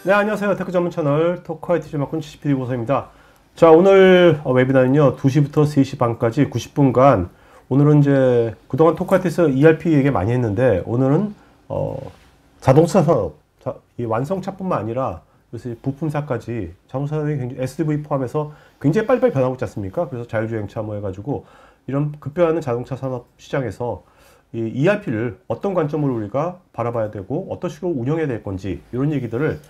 네, 안녕하세요. 테크 전문 채널 토크아이티 맡은 71 보서입니다. 자, 오늘 웨비나는요, 2시부터 3시 반까지 90분간, 오늘은 이제 그동안 토크아이티에서 ERP 얘기 많이 했는데, 오늘은, 자동차 산업, 이 완성차뿐만 아니라, 요새 부품사까지 자동차 산업이 굉장히 SDV 포함해서 굉장히 빨리빨리 변하고 있지 않습니까? 그래서 자율주행차 뭐 해가지고, 이런 급변하는 자동차 산업 시장에서 이 ERP를 어떤 관점으로 우리가 바라봐야 되고, 어떤 식으로 운영해야 될 건지, 이런 얘기들을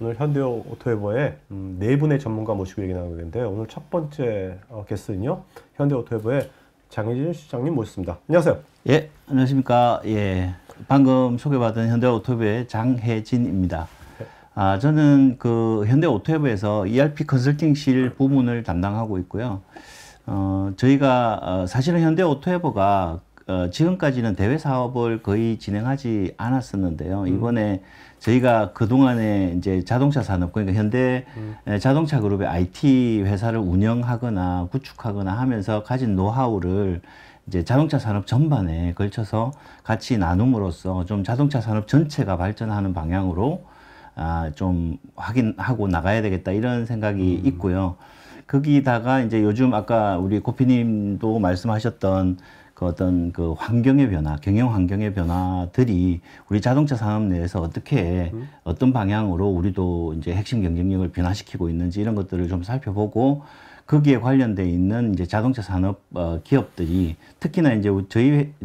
오늘 현대오토웨버의 네 분의 전문가 모시고 얘기 나누겠는데, 오늘 첫 번째 게스트는요, 현대오토웨버의 장혜진 실장님 모셨습니다. 안녕하세요. 예, 안녕하십니까. 예, 방금 소개받은 현대오토웨버의 장혜진입니다. 저는 그 현대오토웨버에서 ERP 컨설팅실 부문을 담당하고 있고요. 저희가 사실은 현대오토웨버가 지금까지는 대외 사업을 거의 진행하지 않았었는데요. 이번에 저희가 그동안에 이제 자동차 산업, 그러니까 현대 자동차 그룹의 IT 회사를 운영하거나 구축하거나 하면서 가진 노하우를 이제 자동차 산업 전반에 걸쳐서 같이 나눔으로써 좀 자동차 산업 전체가 발전하는 방향으로 좀 확인하고 나가야 되겠다 이런 생각이 있고요. 거기다가 이제 요즘 아까 우리 고피님도 말씀하셨던 그 어떤 그 환경의 변화, 경영 환경의 변화들이 우리 자동차 산업 내에서 어떻게 어떤 방향으로 우리도 이제 핵심 경쟁력을 변화시키고 있는지 이런 것들을 좀 살펴보고 거기에 관련돼 있는 이제 자동차 산업 기업들이 특히나 이제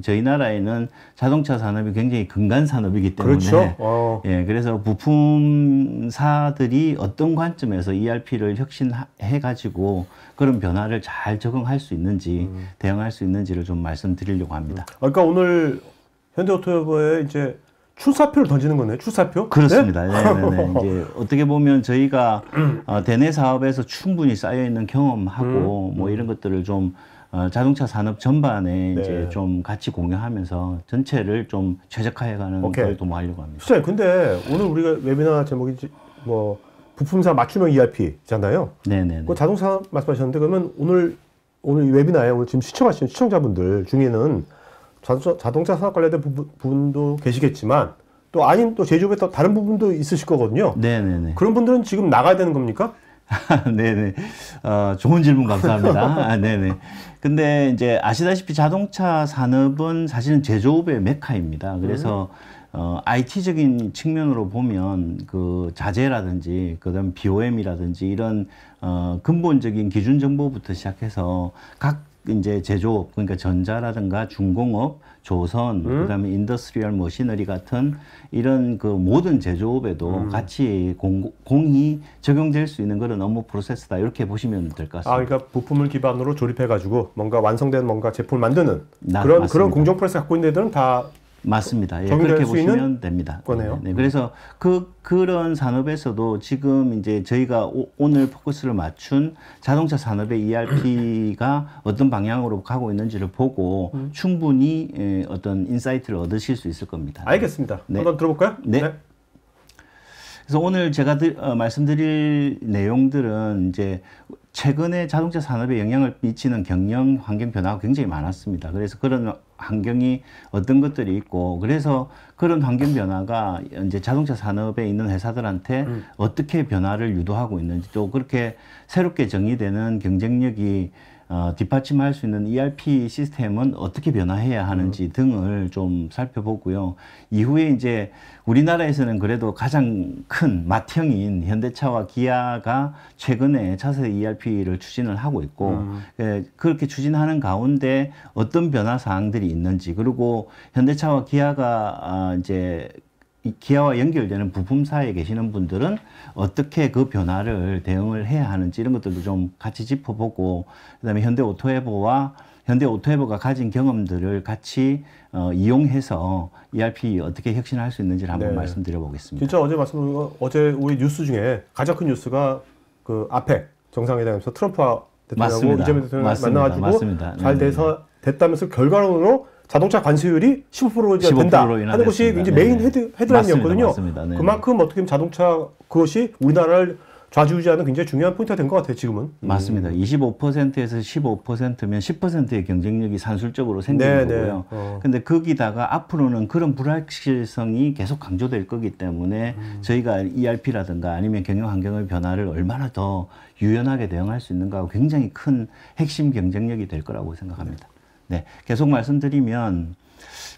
저희 나라에는 자동차 산업이 굉장히 근간 산업이기 때문에 그렇죠. 예, 그래서 부품사들이 어떤 관점에서 ERP를 혁신해 가지고 그런 변화를 잘 적응할 수 있는지 대응할 수 있는지를 좀 말씀드리려고 합니다. 그러니까 오늘 현대오토웨버에 이제 출사표를 던지는 거네요. 출사표? 그렇습니다. 네? 네네네. 이제 어떻게 보면 저희가 대내 사업에서 충분히 쌓여 있는 경험하고 뭐 이런 것들을 좀 자동차 산업 전반에 네. 이제 좀 같이 공유하면서 전체를 좀 최적화해가는 걸 도모하려고 합니다. 실장님, 근데 오늘 우리가 웨비나 제목이 뭐 부품사 맞춤형 ERP잖아요. 네네네. 그 자동차 말씀하셨는데 그러면 오늘 이 웨비나에 오늘 지금 시청하시는 시청자분들 중에는 자동차 산업 관련된 부분도 계시겠지만 또 아닌 또 제조업에 또 다른 부분도 있으실 거거든요. 네네네. 그런 분들은 지금 나가야 되는 겁니까? 네네. 좋은 질문 감사합니다. 네네. 근데 이제 아시다시피 자동차 산업은 사실은 제조업의 메카입니다. 그래서 IT적인 측면으로 보면 그 자재라든지 그다음 BOM이라든지 이런 근본적인 기준 정보부터 시작해서 각 이제 제조업, 그러니까 전자라든가 중공업, 조선, 그다음에 인더스트리얼 머시너리 같은 이런 그 모든 제조업에도 같이 공이 적용될 수 있는 그런 업무 프로세스다 이렇게 보시면 될 것 같습니다. 그러니까 부품을 기반으로 조립해가지고 뭔가 완성된 뭔가 제품을 만드는 맞습니다. 그런 공정 프로세스 갖고 있는 데들은 다 맞습니다. 예, 적용될 그렇게 수 보시면 있는 됩니다. 거네요. 네, 그래서 그런 산업에서도 지금 이제 저희가 오늘 포커스를 맞춘 자동차 산업의 ERP가 어떤 방향으로 가고 있는지를 보고 충분히 어떤 인사이트를 얻으실 수 있을 겁니다. 알겠습니다. 네. 한번 들어볼까요? 네. 그래서 오늘 제가 말씀드릴 내용들은 이제 최근에 자동차 산업에 영향을 미치는 경영 환경 변화가 굉장히 많았습니다. 그래서 그런 환경이 어떤 것들이 있고, 그래서 그런 환경 변화가 이제 자동차 산업에 있는 회사들한테 어떻게 변화를 유도하고 있는지, 또 그렇게 새롭게 정의되는 경쟁력이 뒷받침할 수 있는 ERP 시스템은 어떻게 변화해야 하는지 등을 좀 살펴보고요. 이후에 이제 우리나라에서는 그래도 가장 큰 맏형인 현대차와 기아가 최근에 차세대 ERP를 추진을 하고 있고, 그렇게 추진하는 가운데 어떤 변화 사항들이 있는지, 그리고 현대차와 기아가 이제 기아와 연결되는 부품사에 계시는 분들은 어떻게 그 변화를 대응을 해야 하는지 이런 것들도 좀 같이 짚어보고, 그다음에 현대오토웨버가 가진 경험들을 같이 이용해서 ERP 어떻게 혁신할 수 있는지를 한번 말씀드려 보겠습니다. 진짜 어제 우리 뉴스 중에 가장 큰 뉴스가 그 아펙 정상회담에서 트럼프와 대통령하고 이재명 대통령 만나가지고 잘 됐다면서 결과론으로 자동차 관세율이 15%가 된다 하는 것이 이제 메인 헤드라인이었거든요. 맞습니다. 그만큼 어떻게 보면 자동차 그것이 우리나라를 좌지우지하는 굉장히 중요한 포인트가 된 것 같아요, 지금은. 맞습니다. 25%에서 15%면 10%의 경쟁력이 산술적으로 생기는 거고요. 근데 거기다가 앞으로는 그런 불확실성이 계속 강조될 거기 때문에 저희가 ERP라든가 아니면 경영 환경의 변화를 얼마나 더 유연하게 대응할 수 있는가 굉장히 큰 핵심 경쟁력이 될 거라고 생각합니다. 네, 계속 말씀드리면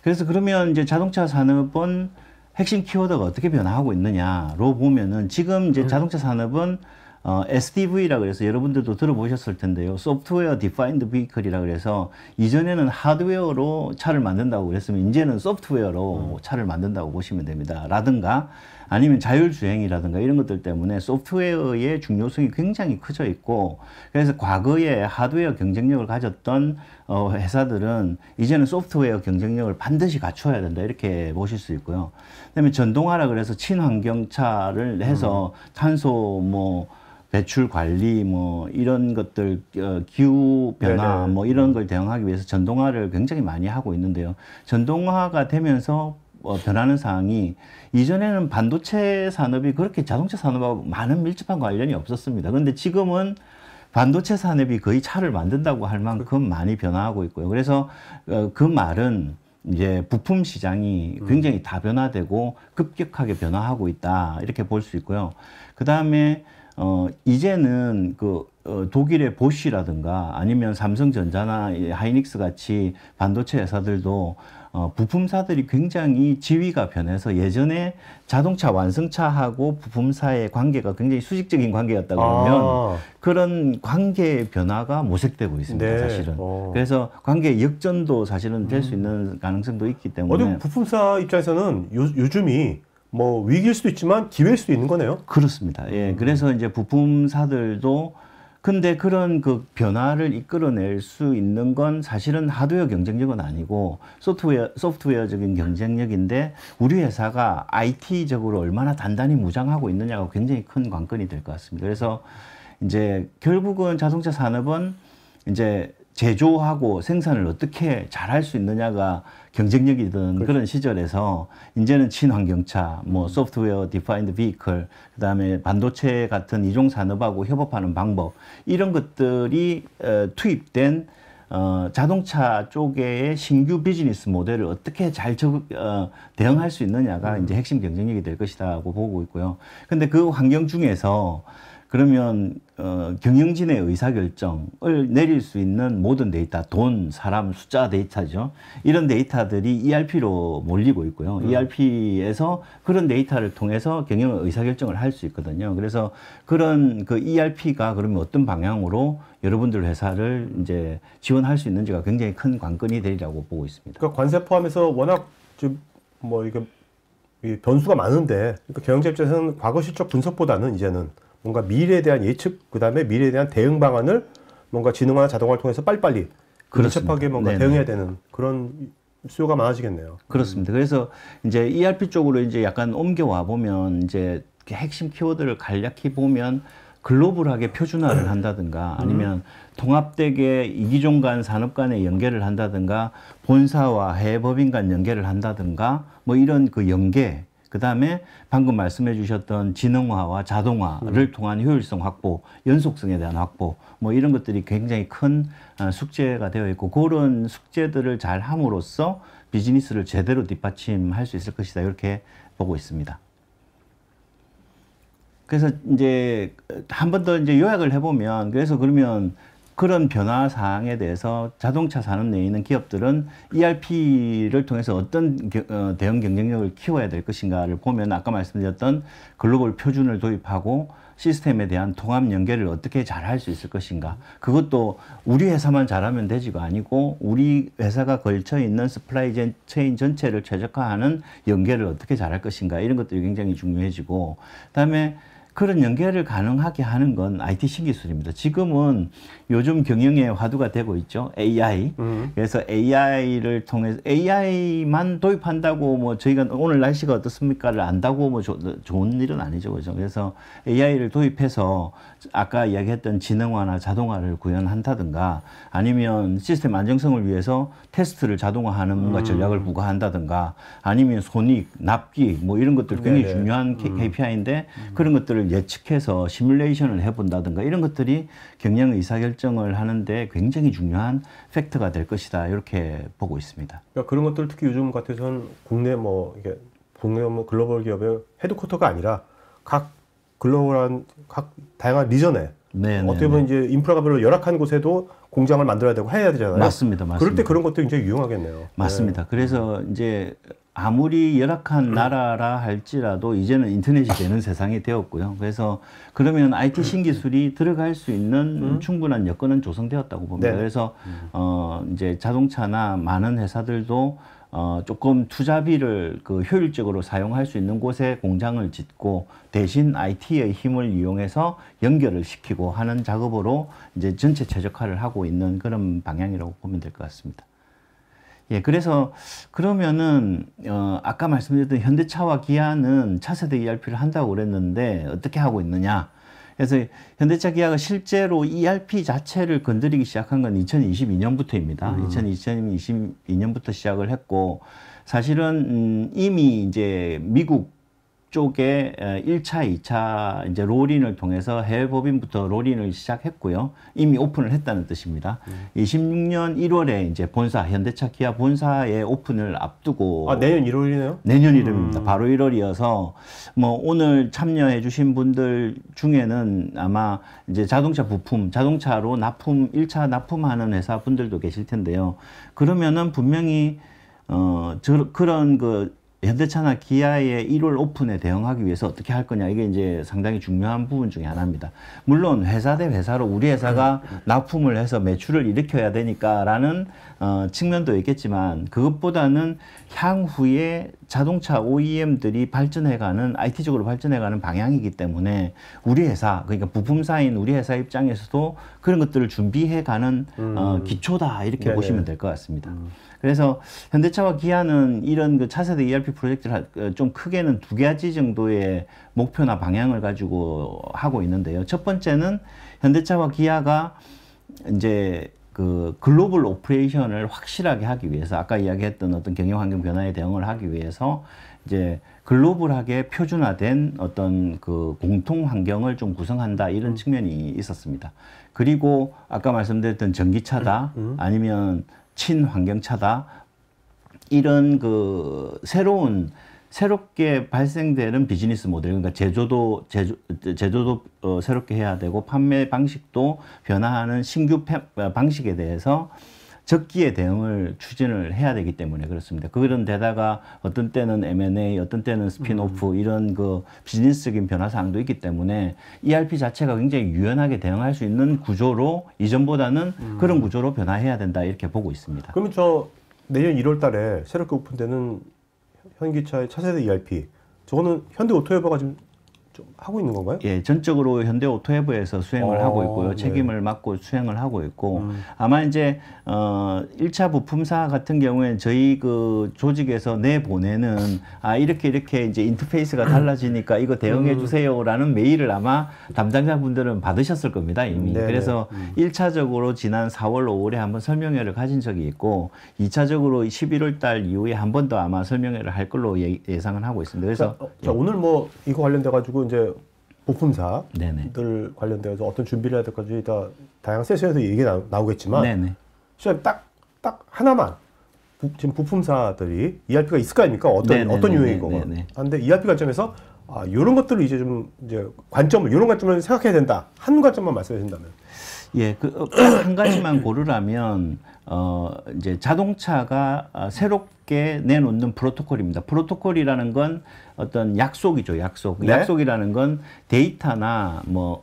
그래서 그러면 이제 자동차 산업은 핵심 키워드가 어떻게 변화하고 있느냐로 보면은 지금 이제 자동차 산업은 SDV라 그래서 여러분들도 들어보셨을 텐데요. 소프트웨어 디파인드 비클이라 그래서 이전에는 하드웨어로 차를 만든다고 그랬으면 이제는 소프트웨어로 차를 만든다고 보시면 됩니다. 라든가 아니면 자율주행이라든가 이런 것들 때문에 소프트웨어의 중요성이 굉장히 커져 있고 그래서 과거에 하드웨어 경쟁력을 가졌던 회사들은 이제는 소프트웨어 경쟁력을 반드시 갖춰야 된다 이렇게 보실 수 있고요. 그다음에 전동화라 그래서 친환경차를 해서 탄소 뭐 배출 관리 뭐 이런 것들 기후 변화 네네. 뭐 이런 걸 대응하기 위해서 전동화를 굉장히 많이 하고 있는데요. 전동화가 되면서 변하는 사항이 이전에는 반도체 산업이 그렇게 자동차 산업하고 많은 밀접한 관련이 없었습니다. 그런데 지금은 반도체 산업이 거의 차를 만든다고 할 만큼 많이 변화하고 있고요. 그래서 그 말은 이제 부품 시장이 굉장히 다변화되고 급격하게 변화하고 있다 이렇게 볼 수 있고요. 그 다음에 이제는 독일의 보쉬라든가 아니면 삼성전자나 하이닉스 같이 반도체 회사들도 부품사들이 굉장히 지위가 변해서 예전에 자동차 완성차하고 부품사의 관계가 굉장히 수직적인 관계였다 그러면 그런 관계의 변화가 모색되고 있습니다. 네. 사실은. 그래서 관계 역전도 사실은 될 수 있는 가능성도 있기 때문에 어디 부품사 입장에서는 요즘이 뭐 위기일 수도 있지만 기회일 수도 있는 거네요. 그렇습니다. 예. 그래서 이제 부품사들도 근데 그런 그 변화를 이끌어낼 수 있는 건 사실은 하드웨어 경쟁력은 아니고 소프트웨어적인 경쟁력인데 우리 회사가 IT적으로 얼마나 단단히 무장하고 있느냐가 굉장히 큰 관건이 될 것 같습니다. 그래서 이제 결국은 자동차 산업은 이제 제조하고 생산을 어떻게 잘할 수 있느냐가 경쟁력이던 그런 시절에서 이제는 친환경차, 뭐 소프트웨어 디파인드 비클, 그다음에 반도체 같은 이종 산업하고 협업하는 방법 이런 것들이 투입된 자동차 쪽의 신규 비즈니스 모델을 어떻게 잘 대응할 수 있느냐가 이제 핵심 경쟁력이 될 것이라고 보고 있고요. 근데 그 환경 중에서 그러면 경영진의 의사결정을 내릴 수 있는 모든 데이터, 돈, 사람, 숫자 데이터죠. 이런 데이터들이 ERP로 몰리고 있고요. ERP에서 그런 데이터를 통해서 경영 의사결정을 할 수 있거든요. 그래서 그런 그 ERP가 그러면 어떤 방향으로 여러분들 회사를 이제 지원할 수 있는지가 굉장히 큰 관건이 되리라고 보고 있습니다. 그러니까 관세 포함해서 워낙 뭐 이게 변수가 많은데 그러니까 경영자 입장에서는 과거 실적 분석보다는 이제는 뭔가 미래에 대한 예측, 그 다음에 미래에 대한 대응 방안을 뭔가 지능화나 자동화를 통해서 빨리빨리 밀접하게 뭔가 대응해야 되는 그런 수요가 많아지겠네요. 그렇습니다. 그래서 이제 ERP 쪽으로 이제 약간 옮겨와 보면 이제 핵심 키워드를 간략히 보면 글로벌하게 표준화를 한다든가 아니면 통합되게 이기종 간 산업 간의 연계를 한다든가 본사와 해외 법인 간 연계를 한다든가 뭐 이런 그 연계 그 다음에 방금 말씀해 주셨던 지능화와 자동화를 통한 효율성 확보, 연속성에 대한 확보, 뭐 이런 것들이 굉장히 큰 숙제가 되어 있고 그런 숙제들을 잘 함으로써 비즈니스를 제대로 뒷받침할 수 있을 것이다. 이렇게 보고 있습니다. 그래서 이제 한 번 더 이제 요약을 해보면 그래서 그러면 그런 변화 사항에 대해서 자동차 산업 내에 있는 기업들은 ERP를 통해서 어떤 대응 경쟁력을 키워야 될 것인가를 보면 아까 말씀드렸던 글로벌 표준을 도입하고 시스템에 대한 통합 연계를 어떻게 잘 할 수 있을 것인가. 그것도 우리 회사만 잘하면 되지가 아니고 우리 회사가 걸쳐 있는 서플라이 체인 전체를 최적화하는 연계를 어떻게 잘 할 것인가. 이런 것들이 굉장히 중요해지고 그다음에 그런 연계를 가능하게 하는 건 IT 신기술입니다. 지금은 요즘 경영의 화두가 되고 있죠. AI. 그래서 AI를 통해서 AI만 도입한다고 뭐 저희가 오늘 날씨가 어떻습니까를 안다고 뭐 좋은 일은 아니죠. 그죠? 그래서 AI를 도입해서 아까 이야기했던 지능화나 자동화를 구현한다든가 아니면 시스템 안정성을 위해서 테스트를 자동화하는 뭔가 전략을 부과한다든가 아니면 손익, 납기 뭐 이런 것들 굉장히 중요한 KPI인데 그런 것들을 부분을 예측해서 시뮬레이션을 해본다든가 이런 것들이 경영 의사결정을 하는데 굉장히 중요한 팩터가 될 것이다. 이렇게 보고 있습니다. 그러니까 그런 것들 특히 요즘 같아서는 국내 뭐 이게 국내 뭐 글로벌 기업의 헤드쿼터가 아니라 각 글로벌한 각 다양한 리전에 어떻게 보면 이제 인프라가 별로 열악한 곳에도 공장을 만들어야 되고 해야 되잖아요. 맞습니다. 그럴 때 그런 것도 굉장히 유용하겠네요. 맞습니다. 그래서 이제 아무리 열악한 나라라 할지라도 이제는 인터넷이 되는 세상이 되었고요. 그래서 그러면 IT 신기술이 들어갈 수 있는 충분한 여건은 조성되었다고 봅니다. 네. 그래서 이제 자동차나 많은 회사들도 조금 투자비를 그 효율적으로 사용할 수 있는 곳에 공장을 짓고 대신 IT의 힘을 이용해서 연결을 시키고 하는 작업으로 이제 전체 최적화를 하고 있는 그런 방향이라고 보면 될 것 같습니다. 예, 그래서 그러면은 아까 말씀드렸던 현대차와 기아는 차세대 ERP를 한다고 그랬는데 어떻게 하고 있느냐? 그래서 현대차 기아가 실제로 ERP 자체를 건드리기 시작한 건 2022년부터입니다. 2022년부터 시작을 했고 사실은 이미 이제 미국 쪽에 1차, 2차 이제 롤인을 통해서 해외 법인부터 롤인을 시작했고요. 이미 오픈을 했다는 뜻입니다. 26년 1월에 이제 본사, 현대차 기아 본사의 오픈을 앞두고. 아, 내년 1월이네요? 내년 이름입니다. 바로 1월이어서 뭐 오늘 참여해 주신 분들 중에는 아마 이제 자동차 부품, 자동차로 납품, 1차 납품하는 회사 분들도 계실 텐데요. 그러면은 분명히 그런 그 현대차나 기아의 1월 오픈에 대응하기 위해서 어떻게 할 거냐, 이게 이제 상당히 중요한 부분 중에 하나입니다. 물론 회사 대 회사로 우리 회사가 납품을 해서 매출을 일으켜야 되니까라는 측면도 있겠지만 그것보다는 향후에 자동차 OEM들이 발전해가는 IT적으로 발전해가는 방향이기 때문에 우리 회사, 그러니까 부품사인 우리 회사 입장에서도 그런 것들을 준비해가는 기초다, 이렇게 네네. 보시면 될 것 같습니다. 그래서 현대차와 기아는 이런 그 차세대 ERP 프로젝트를 좀 크게는 두 가지 정도의 목표나 방향을 가지고 하고 있는데요. 첫 번째는 현대차와 기아가 이제 그 글로벌 오퍼레이션을 확실하게 하기 위해서 아까 이야기했던 어떤 경영 환경 변화에 대응을 하기 위해서 이제 글로벌하게 표준화된 어떤 그 공통 환경을 좀 구성한다, 이런 측면이 있었습니다. 그리고 아까 말씀드렸던 전기차다 아니면 친환경차다, 이런 그 새롭게 발생되는 비즈니스 모델, 그러니까 제조도 새롭게 해야 되고 판매 방식도 변화하는 신규 방식에 대해서 적기에 대응을 추진을 해야 되기 때문에 그렇습니다. 그런 데다가 어떤 때는 M&A, 어떤 때는 스핀오프, 이런 그 비즈니스적인 변화 사항도 있기 때문에 ERP 자체가 굉장히 유연하게 대응할 수 있는 구조로 이전보다는 그런 구조로 변화해야 된다, 이렇게 보고 있습니다. 그러면 저 내년 1월 달에 새롭게 오픈되는 현기차의 차세대 ERP, 저거는 현대오토에버가 지금 좀 하고 있는 건가요? 예, 전적으로 현대오토헤브에서 수행을 하고 있고요. 네. 책임을 맡고 수행을 하고 있고, 아마 이제 1차 부품사 같은 경우에는 저희 그 조직에서 내보내는 이렇게 이제 인터페이스가 달라지니까 이거 대응해 주세요라는 메일을 아마 담당자분들은 받으셨을 겁니다, 이미. 네네. 그래서 1차적으로 지난 4월, 5월에 한번 설명회를 가진 적이 있고 2차적으로 11월 달 이후에 한 번 더 아마 설명회를 할 걸로 예상을 하고 있습니다. 그래서 자, 오늘 뭐 이거 관련돼 가지고 이제 부품사들 네네. 관련돼서 어떤 준비를 해야 될까지 다 다양한 세션에서 얘기 나오겠지만, 네네. 시장님 딱 하나만 지금 부품사들이 ERP가 있을 거 아닙니까? 어떤 유형이고. 근데 ERP 관점에서 이런 것들을 이제 좀 이제 이런 관점을 생각해야 된다. 한 관점만 말씀해 주신다면. 예, 한 가지만 고르라면 이제 자동차가 새롭게 내놓는 프로토콜입니다. 프로토콜이라는 건 어떤 약속이죠, 약속. 네? 약속이라는 건 데이터나 뭐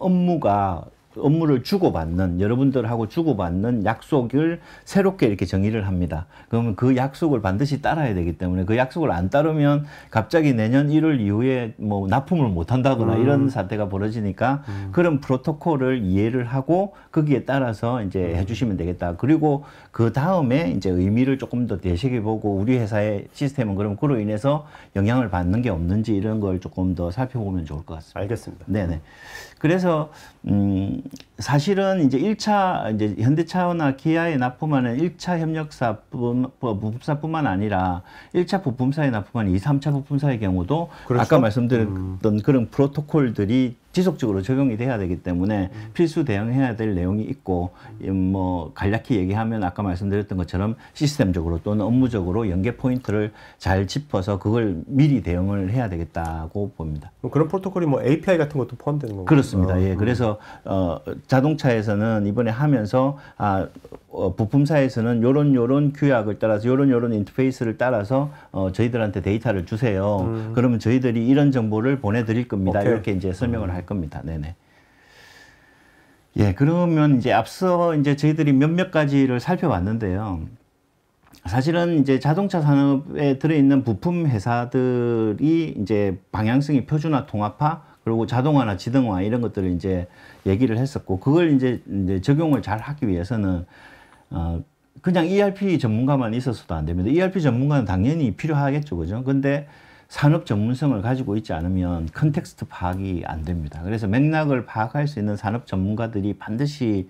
업무를 주고받는, 여러분들하고 주고받는 약속을 새롭게 이렇게 정의를 합니다. 그러면 그 약속을 반드시 따라야 되기 때문에 그 약속을 안 따르면 갑자기 내년 1월 이후에 뭐 납품을 못 한다거나 이런 사태가 벌어지니까 그런 프로토콜을 이해를 하고 거기에 따라서 이제 해주시면 되겠다. 그리고 그 다음에 이제 의미를 조금 더 되새겨보고 우리 회사의 시스템은 그럼 그로 인해서 영향을 받는 게 없는지 이런 걸 조금 더 살펴보면 좋을 것 같습니다. 알겠습니다. 네네. 그래서 사실은 이제 1차 이제 현대차나 기아에 납품하는 1차 협력사 부품사뿐만 아니라 1차 부품사에 납품하는 2, 3차 부품사의 경우도 그렇죠? 아까 말씀드렸던 그런 프로토콜들이 지속적으로 적용이 돼야 되기 때문에 필수 대응해야 될 내용이 있고, 뭐 간략히 얘기하면 아까 말씀드렸던 것처럼 시스템적으로 또는 업무적으로 연계 포인트를 잘 짚어서 그걸 미리 대응을 해야 되겠다고 봅니다. 그런 프로토콜이 뭐 API 같은 것도 포함되는 건가요? 그렇습니다. 예. 그래서 자동차에서는 이번에 하면서 부품사에서는 요런 규약을 따라서 요런 인터페이스를 따라서 저희들한테 데이터를 주세요. 그러면 저희들이 이런 정보를 보내드릴 겁니다. 오케이. 이렇게 이제 설명을 할 겁니다. 네네. 예, 그러면 이제 앞서 이제 저희들이 몇몇 가지를 살펴봤는데요. 사실은 이제 자동차 산업에 들어있는 부품 회사들이 이제 방향성이 표준화, 통합화, 그리고 자동화나 지능화 이런 것들을 이제 얘기를 했었고, 그걸 이제 적용을 잘 하기 위해서는 그냥 ERP 전문가만 있어서도 안 됩니다. ERP 전문가는 당연히 필요하겠죠, 그죠? 근데 산업 전문성을 가지고 있지 않으면 컨텍스트 파악이 안 됩니다. 그래서 맥락을 파악할 수 있는 산업 전문가들이 반드시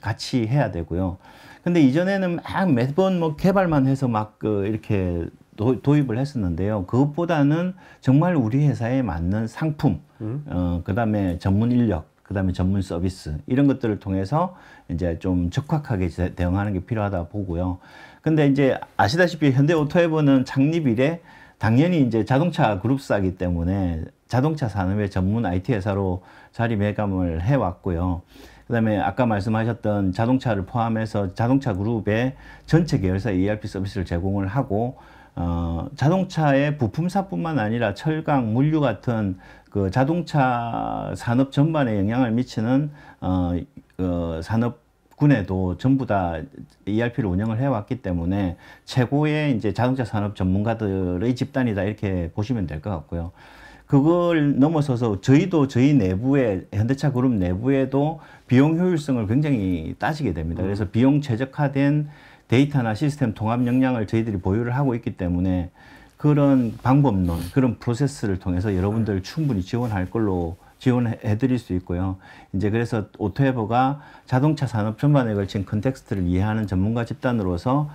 같이 해야 되고요. 근데 이전에는 막 매번 뭐 개발만 해서 막 이렇게 도입을 했었는데요. 그것보다는 정말 우리 회사에 맞는 상품, 그다음에 전문 인력, 그다음에 전문 서비스 이런 것들을 통해서 이제 좀 적확하게 대응하는 게 필요하다 보고요. 근데 이제 아시다시피 현대오토에버는 창립 이래 당연히 이제 자동차 그룹사이기 때문에 자동차 산업의 전문 IT 회사로 자리매김을 해왔고요. 그다음에 아까 말씀하셨던 자동차를 포함해서 자동차 그룹의 전체 계열사 ERP 서비스를 제공을 하고, 자동차의 부품사뿐만 아니라 철강, 물류 같은 그 자동차 산업 전반에 영향을 미치는 산업군에도 전부 다 ERP를 운영을 해왔기 때문에 최고의 이제 자동차 산업 전문가들의 집단이다 이렇게 보시면 될 것 같고요. 그걸 넘어서서 저희도 저희 내부에 현대차 그룹 내부에도 비용 효율성을 굉장히 따지게 됩니다. 그래서 비용 최적화된 데이터나 시스템 통합 역량을 저희들이 보유를 하고 있기 때문에 그런 방법론, 그런 프로세스를 통해서 여러분들 충분히 지원할 걸로 지원해 드릴 수 있고요. 이제 그래서 오토에버가 자동차 산업 전반에 걸친 컨텍스트를 이해하는 전문가 집단으로서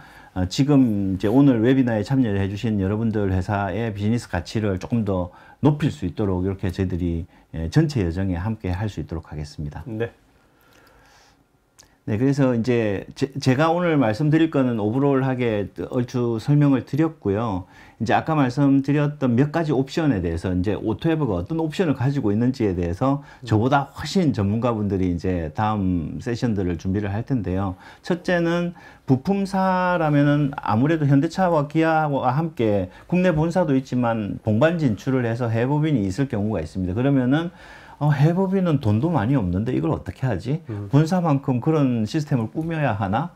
지금 이제 오늘 웨비나에 참여해 주신 여러분들 회사의 비즈니스 가치를 조금 더 높일 수 있도록 이렇게 저희들이 전체 여정에 함께 할 수 있도록 하겠습니다. 네. 네, 그래서 이제 제가 오늘 말씀드릴 거는 오버롤하게 얼추 설명을 드렸고요. 이제 아까 말씀드렸던 몇 가지 옵션에 대해서 이제 오토에버가 어떤 옵션을 가지고 있는지에 대해서 저보다 훨씬 전문가분들이 이제 다음 세션들을 준비를 할 텐데요. 첫째는 부품사라면은 아무래도 현대차와 기아와 함께 국내 본사도 있지만 본관 진출을 해서 해법인이 있을 경우가 있습니다. 그러면은 해법인은 돈도 많이 없는데 이걸 어떻게 하지? 본사만큼 그런 시스템을 꾸며야 하나?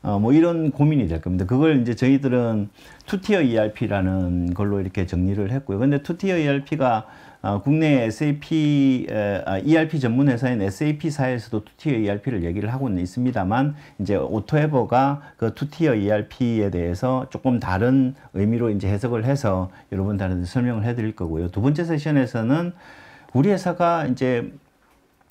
뭐 이런 고민이 될 겁니다. 그걸 이제 저희들은 투티어 ERP라는 걸로 이렇게 정리를 했고요. 근데 투티어 ERP가 국내 SAP, ERP 전문 회사인 SAP사에서도 투티어 ERP를 얘기를 하고는 있습니다만, 이제 오토에버가 그 투티어 ERP에 대해서 조금 다른 의미로 이제 해석을 해서 여러분들한테 설명을 해드릴 거고요. 두 번째 세션에서는 우리 회사가 이제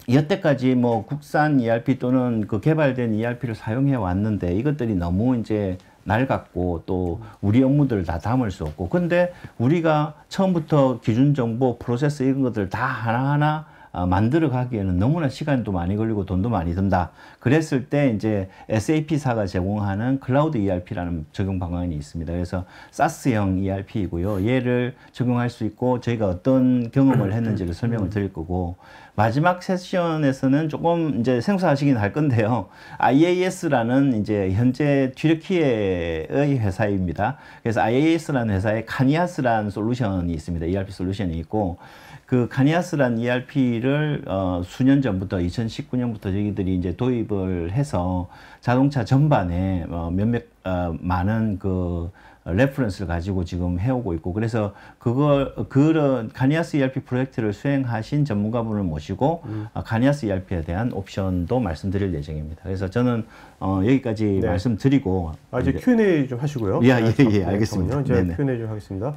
여태까지 뭐 국산 ERP 또는 그 개발된 ERP를 사용해 왔는데 이것들이 너무 이제 낡았고 또 우리 업무들을 다 담을 수 없고, 근데 우리가 처음부터 기준 정보, 프로세스 이런 것들 다 하나하나 만들어 가기에는 너무나 시간도 많이 걸리고 돈도 많이 든다. 그랬을 때 이제 SAP사가 제공하는 클라우드 ERP라는 적용 방안이 있습니다. 그래서 SaaS형 ERP이고요. 얘를 적용할 수 있고 저희가 어떤 경험을 했는지를 설명을 드릴 거고, 마지막 세션에서는 조금 이제 생소하시긴 할 건데요. IAS라는 이제 현재 튀르키예의 회사입니다. 그래서 IAS라는 회사에 카니아스라는 솔루션이 있습니다. ERP 솔루션이 있고, 그 카니아스란 ERP를 수년 전부터 2019년부터 저희들이 이제 도입을 해서 자동차 전반에 몇몇 많은 그 레퍼런스를 가지고 지금 해오고 있고, 그래서 그런 카니아스 ERP 프로젝트를 수행하신 전문가분을 모시고 카니아스 ERP에 대한 옵션도 말씀드릴 예정입니다. 그래서 저는 여기까지 말씀드리고 이제 Q&A 좀 하시고요. 예, 알겠습니다. 이제 Q&A 좀 하겠습니다.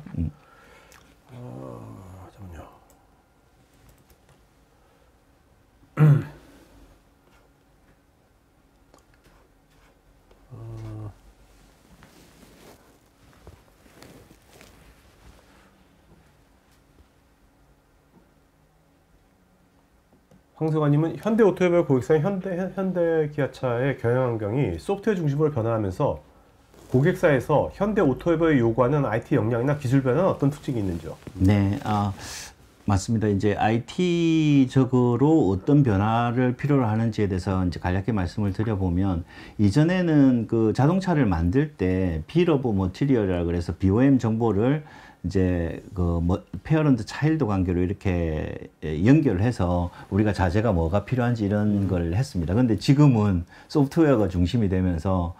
황승환님은 현대오토모빌 고객사인 현대기아차의 경영 환경이 소프트웨어 중심으로 변화하면서 고객사에서 현대오토모빌이 요구하는 IT 역량이나 기술 변화는 어떤 특징이 있는지요? 네, 맞습니다. 이제 IT적으로 어떤 변화를 필요로 하는지에 대해서 이제 간략히 말씀을 드려보면, 이전에는 그 자동차를 만들 때 빌 오브 머티리얼이라 그래서 BOM 정보를 이제 그 페어런트 차일드 관계로 이렇게 연결해서 우리가 자재가 뭐가 필요한지 이런 걸 했습니다. 근데 지금은 소프트웨어가 중심이 되면서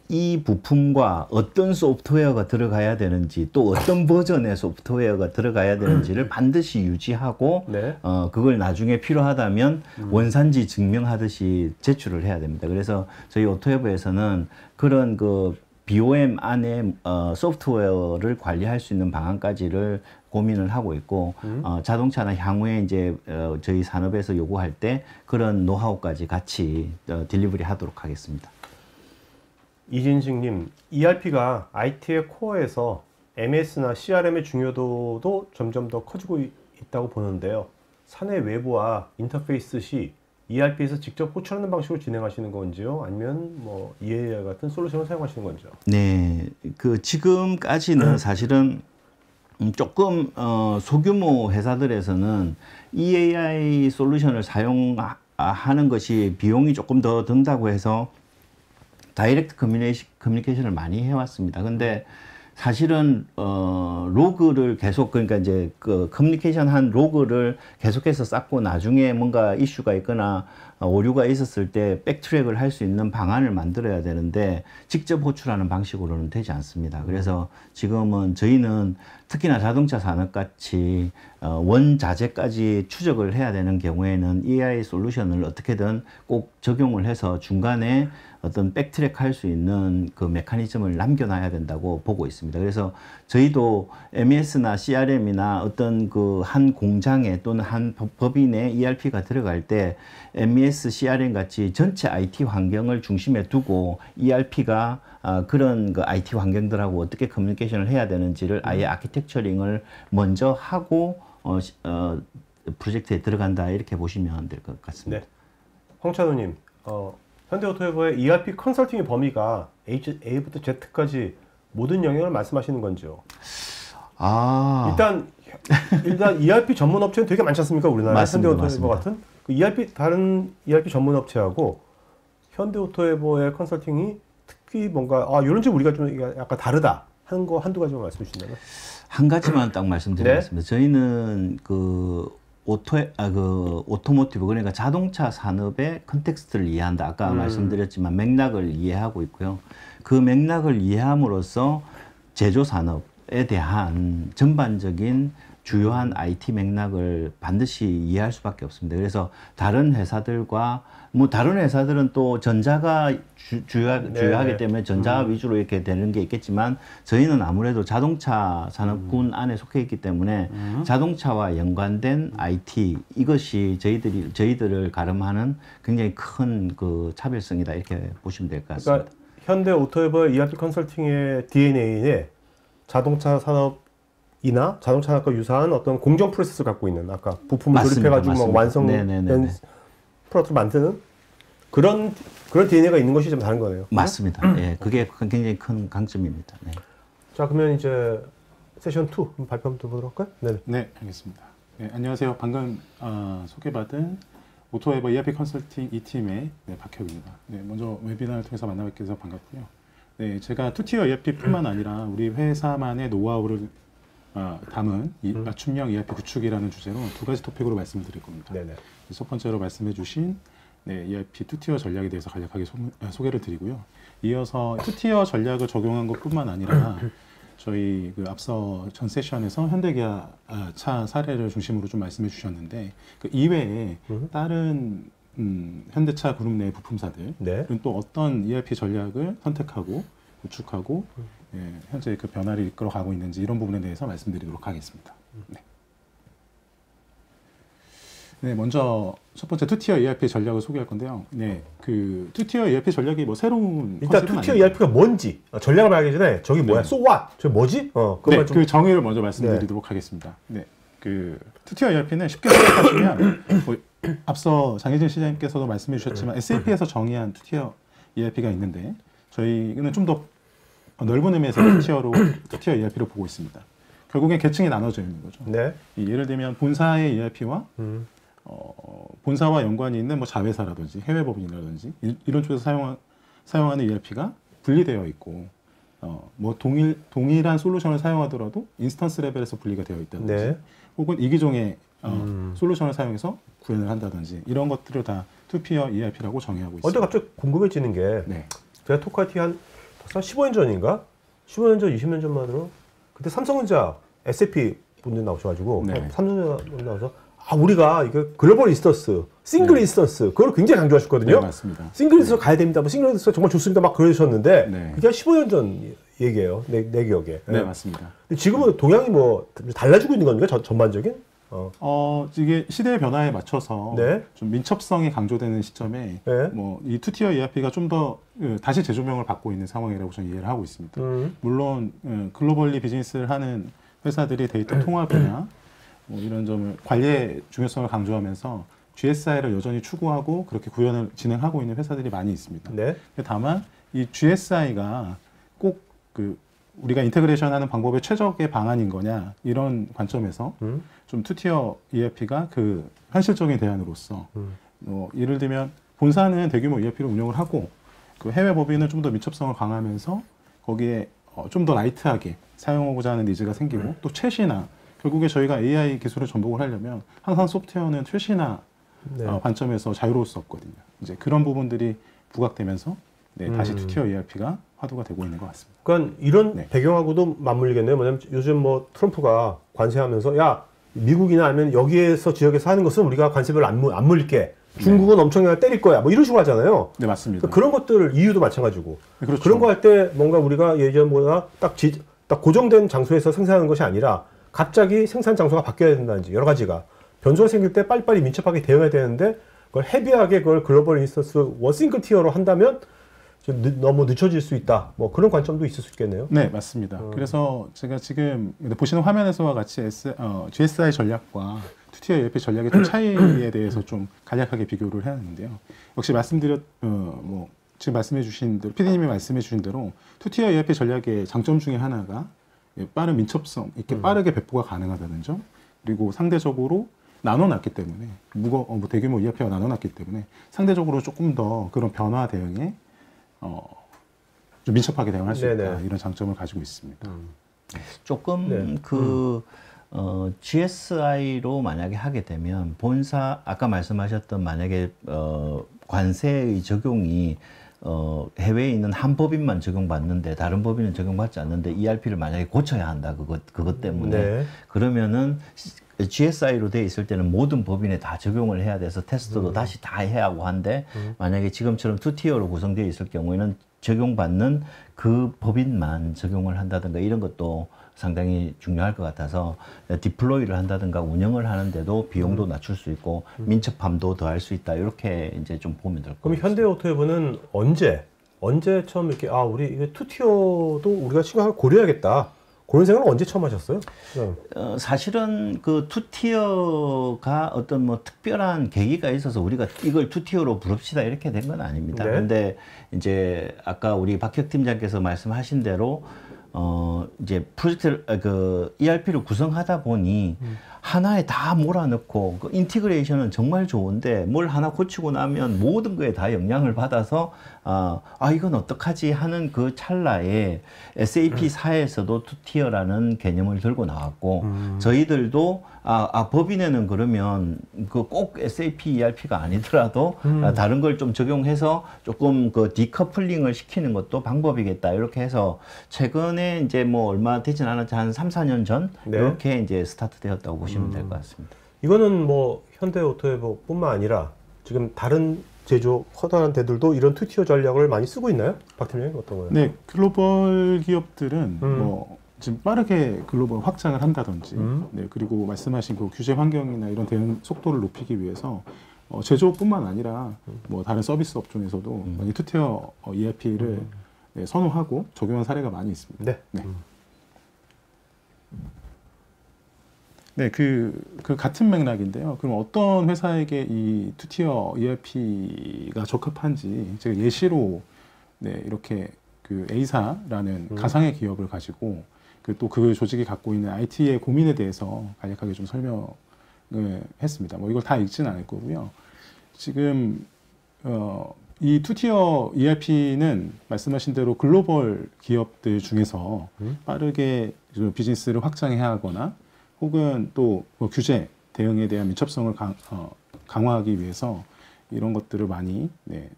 이 부품과 어떤 소프트웨어가 들어가야 되는지, 또 어떤 버전의 소프트웨어가 들어가야 되는지를 반드시 유지하고, 네. 그걸 나중에 필요하다면 원산지 증명하듯이 제출을 해야 됩니다. 그래서 저희 오토웨브에서는 그런 그 BOM 안에 소프트웨어를 관리할 수 있는 방안까지를 고민을 하고 있고, 자동차나 향후에 이제 저희 산업에서 요구할 때 그런 노하우까지 같이 딜리버리 하도록 하겠습니다. 이진식님, ERP가 IT의 코어에서 MS나 CRM의 중요도도 점점 더 커지고 있다고 보는데요. 사내 외부와 인터페이스 시 ERP에서 직접 호출하는 방식으로 진행하시는 건지요? 아니면 뭐 EAI 같은 솔루션을 사용하시는 건지요? 네, 그 지금까지는 사실은 조금 소규모 회사들에서는 EAI 솔루션을 사용하는 것이 비용이 조금 더 든다고 해서 다이렉트 커뮤니케이션을 많이 해왔습니다. 근데 사실은 로그를 계속, 그러니까 이제 그 커뮤니케이션 한 로그를 계속해서 쌓고 나중에 뭔가 이슈가 있거나 오류가 있었을 때 백트랙을 할 수 있는 방안을 만들어야 되는데 직접 호출하는 방식으로는 되지 않습니다. 그래서 지금은 저희는 특히나 자동차 산업같이 원자재까지 추적을 해야 되는 경우에는 AI 솔루션을 어떻게든 꼭 적용을 해서 중간에 어떤 백트랙 할 수 있는 그 메커니즘을 남겨놔야 된다고 보고 있습니다. 그래서 저희도 MES나 CRM이나 어떤 그 한 공장에 또는 한 법인에 ERP가 들어갈 때 MES, CRM 같이 전체 IT 환경을 중심에 두고 ERP가 그런 그 IT 환경들하고 어떻게 커뮤니케이션을 해야 되는지를 아예 아키텍처링을 먼저 하고 프로젝트에 들어간다, 이렇게 보시면 될 것 같습니다. 네. 황찬우님, 현대오토모빌의 ERP 컨설팅의 범위가 A부터 Z까지 모든 영역을 말씀하시는 건지요? 일단 ERP 전문 업체는 되게 많지 않습니까? 우리나라에 현대오토모빌 같은 그 다른 ERP 전문 업체하고 현대오토모빌의 컨설팅이 특히 뭔가 이런 점 우리가 좀 약간 다르다 하는 거 한두 가지만 말씀해 주신다면? 한 가지만 딱 말씀드리겠습니다. 네? 저희는 그 오토모티브, 그러니까 자동차 산업의 컨텍스트를 이해한다. 아까 말씀드렸지만 맥락을 이해하고 있고요. 그 맥락을 이해함으로써 제조 산업에 대한 전반적인 주요한 IT 맥락을 반드시 이해할 수밖에 없습니다. 그래서 다른 회사들과 다른 회사들은 또 전자가 주요하기 때문에 전자 위주로 이렇게 되는 게 있겠지만, 저희는 아무래도 자동차 산업군 안에 속해 있기 때문에 자동차와 연관된 IT, 이것이 저희들을 가름하는 굉장히 큰 그 차별성이다, 이렇게 보시면 될 것 같습니다. 그러니까 현대 오토모빌 ERP 컨설팅의 DNA에 자동차 산업이나 자동차 산업과 유사한 어떤 공정 프로세스를 갖고 있는, 아까 부품을 조립해가지고 막 완성된 프로덕트를 만드는 그런 DNA가 있는 것이 좀 다른 거네요. 맞습니다. 예, 그게 굉장히 큰 강점입니다. 네. 자, 그러면 이제 세션 2 발표 한번 보도록 할까요? 네, 알겠습니다. 네, 안녕하세요. 방금 소개받은 오토웨버 ERP 컨설팅 2팀의 박혁입니다. 네, 먼저 웨비나를 통해서 만나뵙게 돼서 반갑고요. 네, 제가 투티어 ERP뿐만 아니라 우리 회사만의 노하우를 담은 맞춤형 ERP 구축이라는 주제로 두 가지 토픽으로 말씀을 드릴 겁니다. 네네. 첫 번째로 말씀해 주신 ERP 투티어 전략에 대해서 간략하게 소개를 드리고요. 이어서 투티어 전략을 적용한 것뿐만 아니라 저희 그 앞서 전 세션에서 현대기아차 사례를 중심으로 좀 말씀해 주셨는데, 그 이외에 다른 현대차 그룹 내 부품사들은 또 어떤 ERP 전략을 선택하고 구축하고 현재 그 변화를 이끌어가고 있는지, 이런 부분에 대해서 말씀드리도록 하겠습니다. 네, 먼저 첫 번째 투티어 ERP 전략을 소개할 건데요. 네, 그 투티어 ERP 전략이 뭐 새로운 일단 투티어 ERP가 뭔지 전략을 말하기 전에 저기 뭐야? So what? 저기 뭐지? 네, 그 정의를 먼저 말씀드리도록 하겠습니다. 네, 그 투티어 ERP는 쉽게 생각하시면 앞서 장혜진 시장님께서도 말씀해 주셨지만 SAP에서 정의한 투티어 ERP가 있는데 저희는 좀 더 넓은 의미에서 투티어 ERP로 보고 있습니다. 결국엔 계층이 나눠져 있는 거죠. 네. 예를 들면 본사의 ERP와 본사와 연관이 있는 뭐 자회사라든지 해외 법인이라든지 이런 쪽에서 사용하는 ERP가 분리되어 있고 뭐 동일한 솔루션을 사용하더라도 인스턴스 레벨에서 분리가 되어 있다든지 네. 혹은 이기종의 솔루션을 사용해서 구현을 한다든지 이런 것들을 다 투티어 ERP라고 정의하고 있습니다. 갑자기 궁금해지는 게 네. 제가 토카티 한 15년 전인가? 15년 전, 20년 전만 해도 그때 삼성전자 SAP 분들 나오셔가지고 네. 삼성전자 분들 나와서 우리가 이거 글로벌 인스턴스, 싱글 네. 인스턴스 그걸 굉장히 강조하셨거든요. 네, 맞습니다. 싱글 인스턴스 가야 됩니다. 뭐 싱글 인스턴스 정말 좋습니다. 막 그러셨는데 네. 그게 한 15년 전 얘기예요. 내 기억에. 네, 맞습니다. 근데 지금은 동향이 뭐 달라지고 있는 겁니까? 전반적인? 이게 시대의 변화에 맞춰서 네. 좀 민첩성이 강조되는 시점에 네. 뭐 이 투티어 ERP가 좀 더 다시 재조명을 받고 있는 상황이라고 저는 이해를 하고 있습니다. 물론 글로벌리 비즈니스를 하는 회사들이 데이터 통합이나 뭐 이런 점을 관리의 중요성을 강조하면서 GSI를 여전히 추구하고 그렇게 구현을 진행하고 있는 회사들이 많이 있습니다. 네. 다만 이 GSI가 꼭 우리가 인테그레이션하는 방법의 최적의 방안인 거냐 이런 관점에서 좀 투티어 ERP가 그 현실적인 대안으로서 예를 들면 본사는 대규모 ERP를 운영을 하고 그 해외 법인은 좀 더 민첩성을 강화하면서 거기에 좀 더 라이트하게 사용하고자 하는 니즈가 생기고 또 최신화 결국에 저희가 AI 기술을 전복을 하려면 항상 소프트웨어는 최신화 네. 관점에서 자유로울 수 없거든요. 이제 그런 부분들이 부각되면서 다시 투티어 ERP가 화두가 되고 있는 것 같습니다. 그러니까 이런 네. 배경하고도 맞물리겠네요. 뭐냐면 요즘 뭐 트럼프가 관세하면서 야 미국이나 아니면 여기에서 지역에서 하는 것은 우리가 관세를 안 물릴게. 중국은 엄청나게 때릴 거야. 뭐 이런 식으로 하잖아요. 네, 맞습니다. 그런 것들 EU도 마찬가지고. 그렇죠. 그런 거 할 때 뭔가 우리가 예전보다 딱 고정된 장소에서 생산하는 것이 아니라 갑자기 생산 장소가 바뀌어야 된다든지 여러 가지가 변수가 생길 때 빨리빨리 민첩하게 대응해야 되는데 그걸 헤비하게 그걸 글로벌 인스턴스 싱글 티어로 한다면 너무 늦춰질 수 있다. 뭐 그런 관점도 있을 수 있겠네요. 네, 맞습니다. 그래서 제가 지금 보시는 화면에서와 같이 GSI 전략과 투티어 ERP 전략의 좀 차이에 대해서 좀 간략하게 비교를 해야 하는데요. 역시 지금 말씀해주신 대로 PD님이 말씀해주신 대로 투티어 ERP 전략의 장점 중에 하나가 빠른 민첩성, 이렇게 빠르게 배포가 가능하다는 점, 그리고 상대적으로 나눠놨기 때문에 대규모 ERP가 나눠놨기 때문에 상대적으로 조금 더 그런 변화 대응에 좀 민첩하게 대응할 수 있다 이런 장점을 가지고 있습니다. 조금 GSI로 만약에 하게 되면 본사 아까 말씀하셨던 만약에 관세의 적용이 해외에 있는 한 법인만 적용받는데 다른 법인은 적용받지 않는데 ERP를 만약에 고쳐야 한다 그것 때문에 그러면은 GSI로 돼 있을 때는 모든 법인에 다 적용을 해야 돼서 테스트도 다시 다 해야 하고 한데 만약에 지금처럼 투티어로 구성되어 있을 경우에는 적용받는 그 법인만 적용을 한다든가 이런 것도 상당히 중요할 것 같아서 디플로이를 한다든가 운영을 하는데도 비용도 낮출 수 있고 민첩함도 더할 수 있다 이렇게 이제 좀 보면 될 것 같습니다. 그럼 현대오토웨브는 언제 처음 이렇게 우리 이게 투티어도 우리가 생각을 고려해야겠다. 그런 생각은 언제 처음 하셨어요? 사실은 그 투티어가 어떤 뭐 특별한 계기가 있어서 우리가 이걸 투티어로 부릅시다 이렇게 된 건 아닙니다. 근데 이제 아까 우리 박혁 팀장께서 말씀하신 대로 이제 프로젝트를 ERP를 구성하다 보니 하나에 다 몰아넣고 그 인티그레이션은 정말 좋은데 뭘 하나 고치고 나면 모든 거에 다 영향을 받아서 이건 어떡하지 하는 그 찰나에 SAP사에서도 투티어라는 개념을 들고 나왔고 저희들도 법인에는 그러면 그 꼭 SAP ERP가 아니더라도 다른 걸 좀 적용해서 조금 그 디커플링을 시키는 것도 방법이겠다 이렇게 해서 최근에 이제 뭐 얼마 되진 않았지 한 3, 4년 전 이렇게 이제 스타트 되었다고 보시면 될 것 같습니다. 이거는 뭐 현대오토웨브뿐만 아니라 지금 다른 제조 커다란 데들도 이런 투티어 전략을 많이 쓰고 있나요? 박 팀장님 어떤 거예요? 네, 글로벌 기업들은 지금 빠르게 글로벌 확장을 한다든지, 그리고 말씀하신 그 규제 환경이나 이런 대응 속도를 높이기 위해서 제조업뿐만 아니라 뭐 다른 서비스 업종에서도 많이 투티어 ERP를 선호하고 적용한 사례가 많이 있습니다. 네. 네, 그 같은 맥락인데요. 그럼 어떤 회사에게 이 투티어 ERP가 적합한지 제가 예시로 네, 이렇게 그 A사라는 가상의 기업을 가지고 그 조직이 갖고 있는 IT의 고민에 대해서 간략하게 좀 설명을 했습니다. 뭐 이걸 다 읽지는 않을 거고요. 지금 이 투티어 ERP는 말씀하신 대로 글로벌 기업들 중에서 빠르게 비즈니스를 확장해야 하거나 혹은 또뭐 규제 대응에 대한 민첩성을 강화하기 위해서 이런 것들을 많이 네,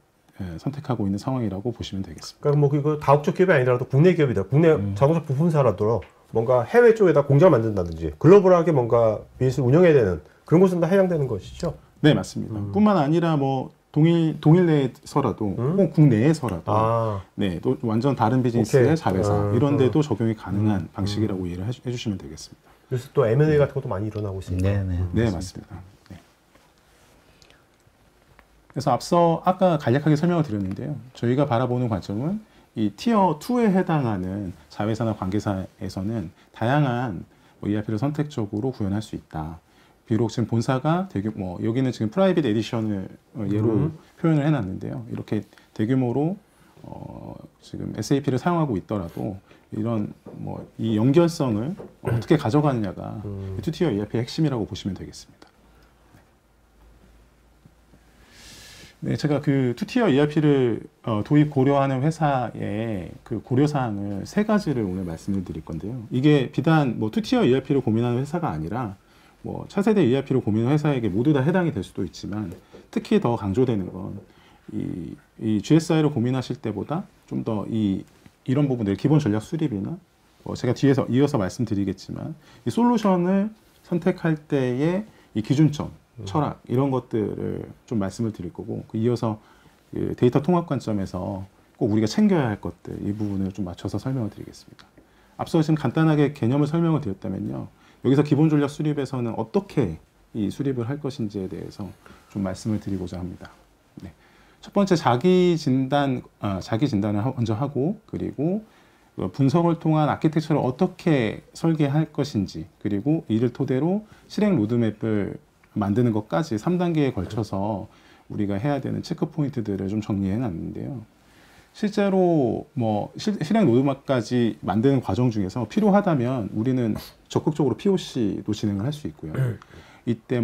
선택하고 있는 상황이라고 보시면 되겠습니다. 그러니까 뭐 이거 다국적 기업이 아니더라도 국내 기업이다. 국내 자동차 부품사라도 뭔가 해외 쪽에다 공장을 만든다든지 글로벌하게 뭔가 비즈니스를 운영해야 되는 그런 곳은 다 해당되는 것이죠. 네, 맞습니다. 뿐만 아니라 뭐 동일 내에서라도 혹은 국내에서라도 네, 또 완전 다른 비즈니스의 자회사 이런 데도 적용이 가능한 방식이라고 이해를 해주시면 되겠습니다. 그래서 또 M&A 같은 것도 많이 일어나고 있습니다. 네, 맞습니다. 네. 그래서 아까 간략하게 설명을 드렸는데요. 저희가 바라보는 관점은 이 티어 2에 해당하는 자회사나 관계사에서는 다양한 ERP를 선택적으로 구현할 수 있다. 비록 지금 본사가 여기는 지금 프라이빗 에디션을 예로 표현을 해놨는데요. 이렇게 대규모로 지금 SAP를 사용하고 있더라도 이런 이 연결성을 어떻게 가져가느냐가 투티어 ERP의 핵심이라고 보시면 되겠습니다. 네, 제가 그 투티어 ERP를 도입 고려하는 회사의 그 고려사항을 3가지를 오늘 말씀을 드릴 건데요. 이게 비단 투티어 ERP를 고민하는 회사가 아니라 차세대 ERP를 고민하는 회사에게 모두 다 해당이 될 수도 있지만 특히 더 강조되는 건 이 GSI를 고민하실 때보다 좀 더 이런 부분들 기본 전략 수립이나 제가 뒤에서 이어서 말씀드리겠지만 이 솔루션을 선택할 때의 이 기준점, 철학 이런 것들을 좀 말씀을 드릴 거고 이어서 그 데이터 통합 관점에서 꼭 우리가 챙겨야 할 것들 이 부분을 좀 맞춰서 설명을 드리겠습니다. 앞서 지금 간단하게 개념을 설명을 드렸다면요. 여기서 기본 전략 수립에서는 어떻게 이 수립을 할 것인지에 대해서 좀 말씀을 드리고자 합니다. 네. 첫 번째 자기 진단을 먼저 하고 그리고 분석을 통한 아키텍처를 어떻게 설계할 것인지 그리고 이를 토대로 실행 로드맵을 만드는 것까지 3단계에 걸쳐서 우리가 해야 되는 체크 포인트들을 좀 정리해 놨는데요. 실제로 실행 로드맵까지 만드는 과정 중에서 필요하다면 우리는 적극적으로 POC도 진행을 할 수 있고요. 이때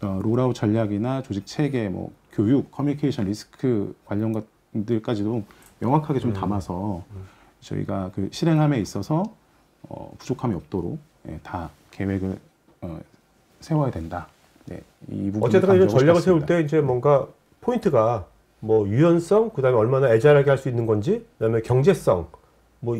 롤아웃 전략이나 조직 체계, 교육, 커뮤니케이션, 리스크 관련 것들까지도 명확하게 좀 담아서 저희가 그 실행함에 있어서 부족함이 없도록 다 계획을 세워야 된다. 네, 이 부분 어쨌든 이런 전략을 세울 때 이제 뭔가 포인트가 유연성, 그다음에 얼마나 애절하게 할 수 있는 건지, 그다음에 경제성,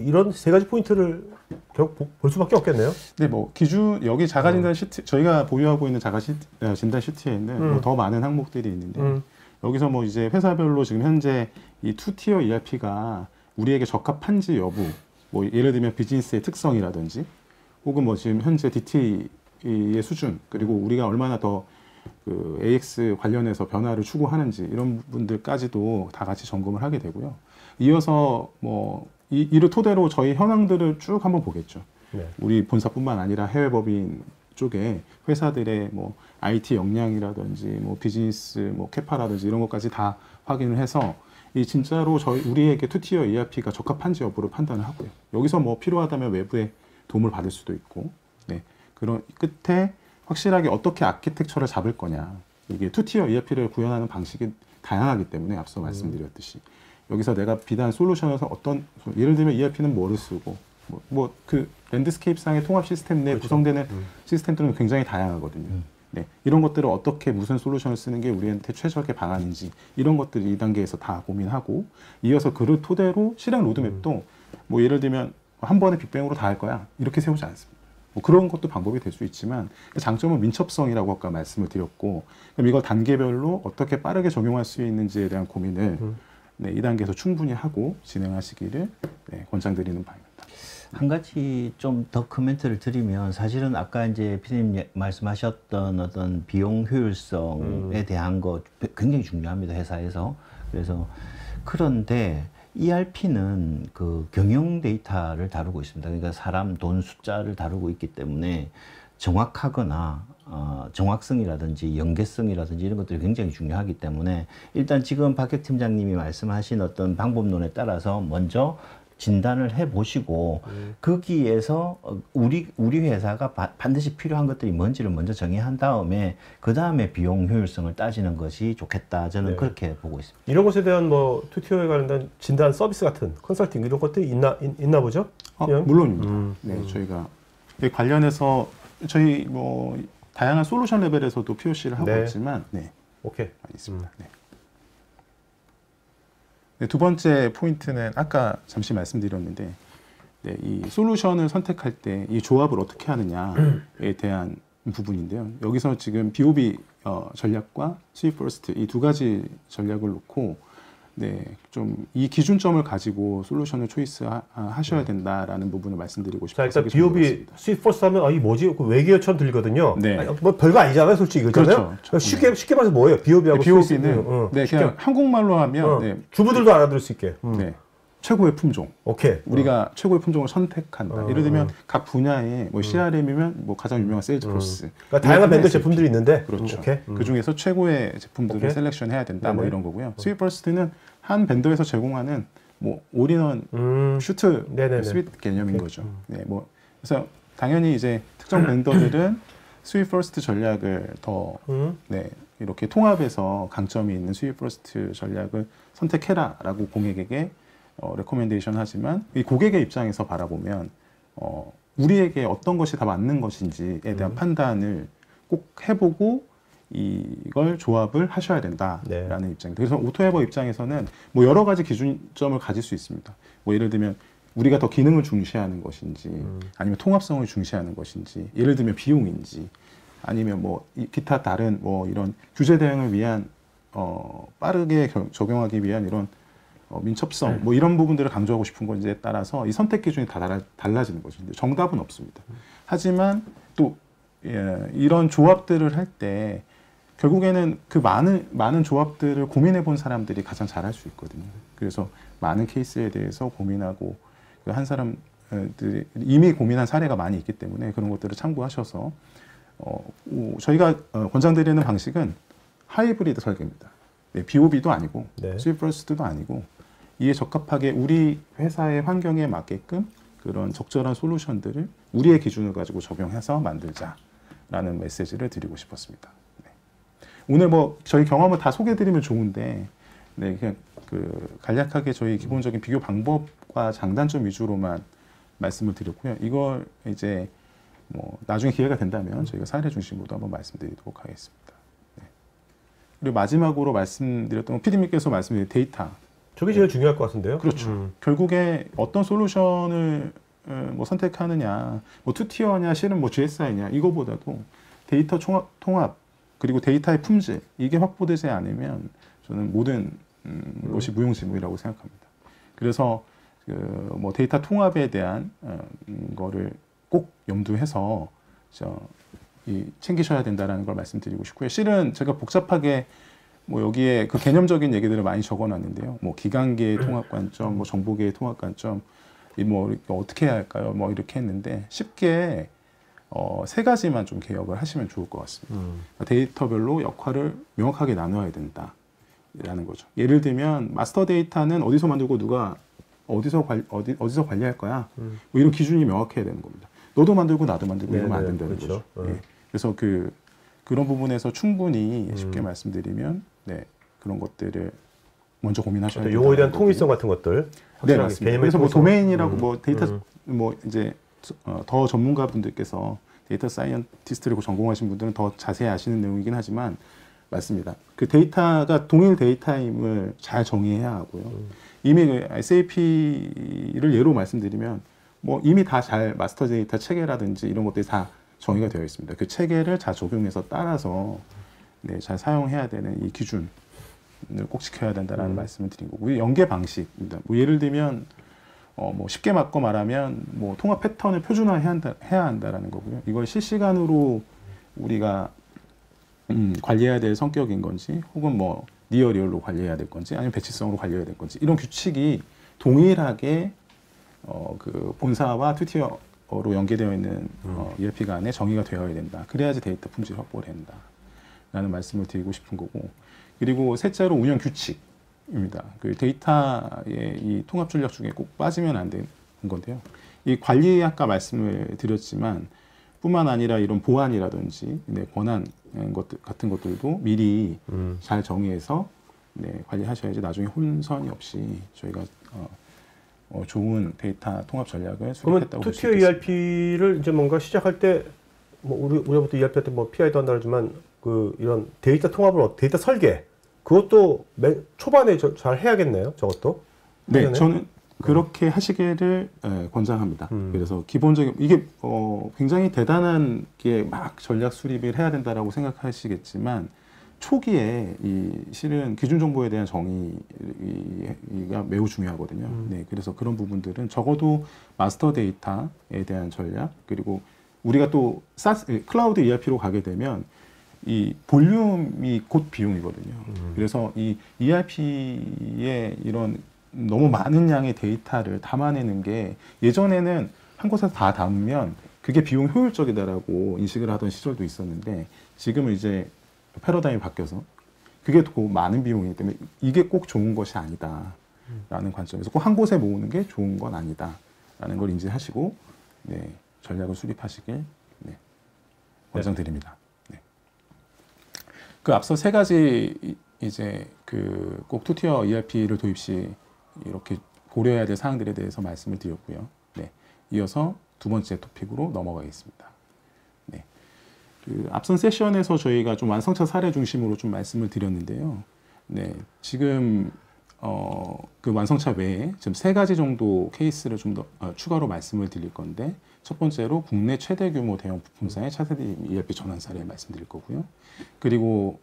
이런 3가지 포인트를 볼 수밖에 없겠네요. 네, 기준 여기 자가 진단 시트 저희가 보유하고 있는 자가 진단 시트에는 더 많은 항목들이 있는데 여기서 이제 회사별로 지금 현재 이 2티어 ERP가 우리에게 적합한지 여부, 예를 들면 비즈니스의 특성이라든지 혹은 지금 현재 DT의 수준 그리고 우리가 얼마나 더 그 AX 관련해서 변화를 추구하는지 이런 부분들까지도 다 같이 점검을 하게 되고요. 이어서 이를 토대로 저희 현황들을 쭉 한번 보겠죠. 네. 우리 본사뿐만 아니라 해외 법인 쪽에 회사들의 IT 역량이라든지 비즈니스 캐파라든지 이런 것까지 다 확인을 해서 이 진짜로 우리에게 2티어 ERP가 적합한지 여부를 판단을 하고요. 여기서 필요하다면 외부의 도움을 받을 수도 있고, 네. 그런 끝에 확실하게 어떻게 아키텍처를 잡을 거냐. 이게 2티어 ERP를 구현하는 방식이 다양하기 때문에 앞서 말씀드렸듯이 여기서 내가 비단 솔루션에서 예를 들면 ERP는 뭐를 쓰고 그 랜드스케이프상의 통합 시스템 내에 구성되는 시스템들은 굉장히 다양하거든요. 네, 이런 것들을 어떻게 무슨 솔루션을 쓰는 게 우리한테 최적의 방안인지 이런 것들을 2단계에서 다 고민하고 이어서 그를 토대로 실행 로드맵도 예를 들면 한 번에 빅뱅으로 다 할 거야 이렇게 세우지 않습니다. 그런 것도 방법이 될 수 있지만 장점은 민첩성이라고 아까 말씀을 드렸고 그럼 이걸 단계별로 어떻게 빠르게 적용할 수 있는지에 대한 고민을 네, 2단계에서 충분히 하고 진행하시기를 권장드리는 바입니다. 한 가지 좀 더 코멘트를 드리면 사실은 아까 이제 피디님 말씀하셨던 어떤 비용 효율성에 대한 거 굉장히 중요합니다, 회사에서. 그래서 그런데 ERP는 그 경영 데이터를 다루고 있습니다. 그러니까 사람, 돈, 숫자를 다루고 있기 때문에 정확하거나 정확성이라든지 연계성이라든지 이런 것들이 굉장히 중요하기 때문에 일단 지금 박혁 팀장님이 말씀하신 어떤 방법론에 따라서 먼저 진단을 해보시고 거기에서 우리 회사가 반드시 필요한 것들이 뭔지를 먼저 정의한 다음에 그 다음에 비용 효율성을 따지는 것이 좋겠다. 저는 네. 그렇게 보고 있습니다. 이런 것에 대한 뭐 투티어에 관련된 진단 서비스 같은 컨설팅 이런 것들이 있나 보죠? 그냥? 물론입니다. 네, 저희가 관련해서 저희 뭐 다양한 솔루션 레벨에서도 POC를 하고 네. 있지만, 네, 오케이. 많이 있습니다. 네. 네, 두 번째 포인트는 아까 잠시 말씀드렸는데, 네, 이 솔루션을 선택할 때 이 조합을 어떻게 하느냐에 대한 부분인데요. 여기서 지금 BOB 전략과 스윗 퍼스트 이 두 가지 전략을 놓고 네, 좀 이 기준점을 가지고 솔루션을 초이스 하셔야 된다라는 부분을 말씀드리고 자, 싶어서 일단 BOB 스윗 퍼스트 하면 이 뭐지? 그 외계어처럼 들리거든요. 네. 아니, 뭐 별거 아니잖아요, 솔직히 그렇잖아요. 그렇죠. 쉽게 말해서 뭐예요? BOB하고 BOB는 네, 그냥 한국말로 하면 네, 주부들도 알아들을 수 있게. 네, 최고의 품종. 오케이. 우리가 최고의 품종을 선택한다. 예를 들면 각 분야에 뭐 CRM이면 뭐 가장 유명한 세일즈포스. 그러니까 다양한 밴드 제품들이 있는데. 그렇죠. 오케이. 그 중에서 최고의 제품들을 오케이. 셀렉션해야 된다. 뭐 네네. 이런 거고요. 스윗버스트는 한 밴더에서 제공하는 뭐 올인원 슈트 네네네. 스윗 개념인 거죠. 네, 뭐 그래서 당연히 이제 특정 밴더들은 스윗퍼스트 전략을 더 네, 이렇게 통합해서 강점이 있는 스윗퍼스트 전략을 선택해라라고 고객에게 레코멘데이션 하지만 이 고객의 입장에서 바라보면 우리에게 어떤 것이 다 맞는 것인지에 대한 판단을 꼭 해보고 이걸 조합을 하셔야 된다라는 네. 입장입니다. 그래서 오토에버 입장에서는 뭐 여러 가지 기준점을 가질 수 있습니다. 뭐 예를 들면 우리가 더 기능을 중시하는 것인지 아니면 통합성을 중시하는 것인지 예를 들면 비용인지 아니면 뭐 기타 다른 뭐 이런 규제 대응을 위한 빠르게 적용하기 위한 이런 민첩성 뭐 이런 부분들을 강조하고 싶은 건지에 따라서 이 선택 기준이 다 달라지는 거죠. 정답은 없습니다. 하지만 또 이런 조합들을 할 때 결국에는 그 많은 조합들을 고민해 본 사람들이 가장 잘할 수 있거든요. 그래서 많은 케이스에 대해서 고민하고 한 사람들이 이미 고민한 사례가 많이 있기 때문에 그런 것들을 참고하셔서 저희가 권장드리는 방식은 하이브리드 설계입니다. 네, BOB도 아니고 네. 스윗버스트도 아니고 이에 적합하게 우리 회사의 환경에 맞게끔 그런 적절한 솔루션들을 우리의 기준을 가지고 적용해서 만들자라는 메시지를 드리고 싶었습니다. 네. 오늘 뭐 저희 경험을 다 소개해드리면 좋은데 네, 그냥 간략하게 저희 기본적인 비교 방법과 장단점 위주로만 말씀을 드렸고요. 이걸 이제 뭐 나중에 기회가 된다면 저희가 사례 중심으로도 한번 말씀드리도록 하겠습니다. 네. 그리고 마지막으로 말씀드렸던 건 PD님께서 말씀드린 데이터. 저게 제일 중요할 것 같은데요. 그렇죠. 결국에 어떤 솔루션을 뭐 선택하느냐, 뭐 투티어냐, 실은 뭐 GSI냐 이거보다도 데이터 통합 그리고 데이터의 품질 이게 확보되지 않으면 저는 모든 것이 무용지물이라고 생각합니다. 그래서 뭐 데이터 통합에 대한 거를 꼭 염두해서 챙기셔야 된다라는 걸 말씀드리고 싶고요. 실은 제가 복잡하게 뭐 여기에 그 개념적인 얘기들을 많이 적어놨는데요. 뭐 기관계의 통합 관점, 뭐 정보계의 통합 관점, 뭐 어떻게 해야 할까요? 뭐 이렇게 했는데 쉽게 세 가지만 좀 개혁을 하시면 좋을 것 같습니다. 데이터별로 역할을 명확하게 나눠야 된다라는 거죠. 예를 들면 마스터 데이터는 어디서 만들고 누가 어디서 관리할 거야? 뭐 이런 기준이 명확해야 되는 겁니다. 너도 만들고 나도 만들고 이러면 안 된다는 그렇죠. 거죠. 예. 그래서 그런 부분에서 충분히 쉽게 말씀드리면 네, 그런 것들을 먼저 고민하셔야 된다. 용어에 대한 통일성 같은 것들. 네, 맞습니다. 그래서 뭐 도메인이라고 뭐 데이터 뭐 이제 더 전문가분들께서 데이터 사이언티스트를 전공하신 분들은 더 자세히 아시는 내용이긴 하지만 맞습니다. 그 데이터가 동일 데이터임을 잘 정의해야 하고요. 이미 그 SAP를 예로 말씀드리면 뭐 이미 다 잘 마스터 데이터 체계라든지 이런 것들이 다 정의가 되어 있습니다. 그 체계를 잘 적용해서 따라서 네, 잘 사용해야 되는 이 기준을 꼭 지켜야 된다라는 말씀을 드린 거고 연계 방식입니다. 뭐 예를 들면 뭐 쉽게 맞고 말하면 뭐 통합 패턴을 표준화해야 한다라는 거고요. 이걸 실시간으로 우리가 관리해야 될 성격인 건지 혹은 뭐 니어 리얼로 관리해야 될 건지 아니면 배치성으로 관리해야 될 건지 이런 규칙이 동일하게 그 본사와 투티어 연계되어 있는 ERP 간에 정의가 되어야 된다. 그래야지 데이터 품질 확보를 한다. 라는 말씀을 드리고 싶은 거고. 그리고 셋째로 운영 규칙입니다. 그 데이터의 이 통합 전략 중에 꼭 빠지면 안 되는 건데요. 이 관리 아까 말씀을 드렸지만 뿐만 아니라 이런 보안이라든지 권한 같은 것들도 미리 잘 정의해서 관리하셔야지 나중에 혼선이 없이 저희가 좋은 데이터 통합 전략을 수립했다고 볼 수 투티어 있겠습니다. ERP를 이제 뭔가 시작할 때 뭐 우리가 보통 ERP 할 때 뭐 PI도 한다 그러지만 그 이런 데이터 통합을 데이터 설계 그것도 초반에 잘 해야겠네요. 저것도. 네, 하면은? 저는 그렇게 하시기를 권장합니다. 그래서 기본적인 이게 굉장히 대단한 게 막 전략 수립을 해야 된다라고 생각하시겠지만 초기에 이 실은 기준 정보에 대한 정의가 매우 중요하거든요. 네, 그래서 그런 부분들은 적어도 마스터 데이터에 대한 전략 그리고 우리가 또 클라우드 ERP로 가게 되면 이 볼륨이 곧 비용이거든요. 그래서 이 ERP의 이런 너무 많은 양의 데이터를 담아내는 게 예전에는 한 곳에서 다 담으면 그게 비용 효율적이다라고 인식을 하던 시절도 있었는데 지금은 이제 패러다임이 바뀌어서 그게 더 많은 비용이기 때문에 이게 꼭 좋은 것이 아니다라는 관점에서 꼭 한 곳에 모으는 게 좋은 건 아니다라는 걸 인지하시고 전략을 수립하시길 권장드립니다. 그 앞서 세 가지 이제 그 꼭 투티어 ERP를 도입 시 이렇게 고려해야 될 사항들에 대해서 말씀을 드렸고요. 이어서 두 번째 토픽으로 넘어가겠습니다. 그 앞선 세션에서 저희가 좀 완성차 사례 중심으로 좀 말씀을 드렸는데요. 지금 그 완성차 외에 지금 세 가지 정도 케이스를 좀 더 추가로 말씀을 드릴 건데 첫 번째로 국내 최대 규모 대형 부품사의 차세대 ERP 전환 사례 말씀드릴 거고요. 그리고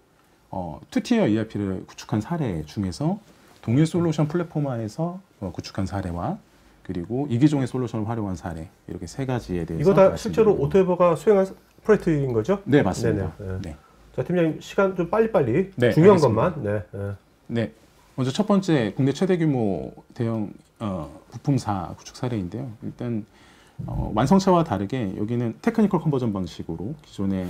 투티어 ERP를 구축한 사례 중에서 동일 솔루션 플랫폼화에서 구축한 사례와 그리고 이기종의 솔루션을 활용한 사례 이렇게 세 가지에 대해서 이거 다 실제로 오토에버가 수행한 프로젝트인 거죠? 네, 맞습니다. 자, 팀장님 시간 좀 빨리빨리 중요한 알겠습니다. 것만. 네, 먼저 첫 번째 국내 최대 규모 대형 부품사 구축 사례인데요. 일단 완성차와 다르게 여기는 테크니컬 컨버전 방식으로 기존에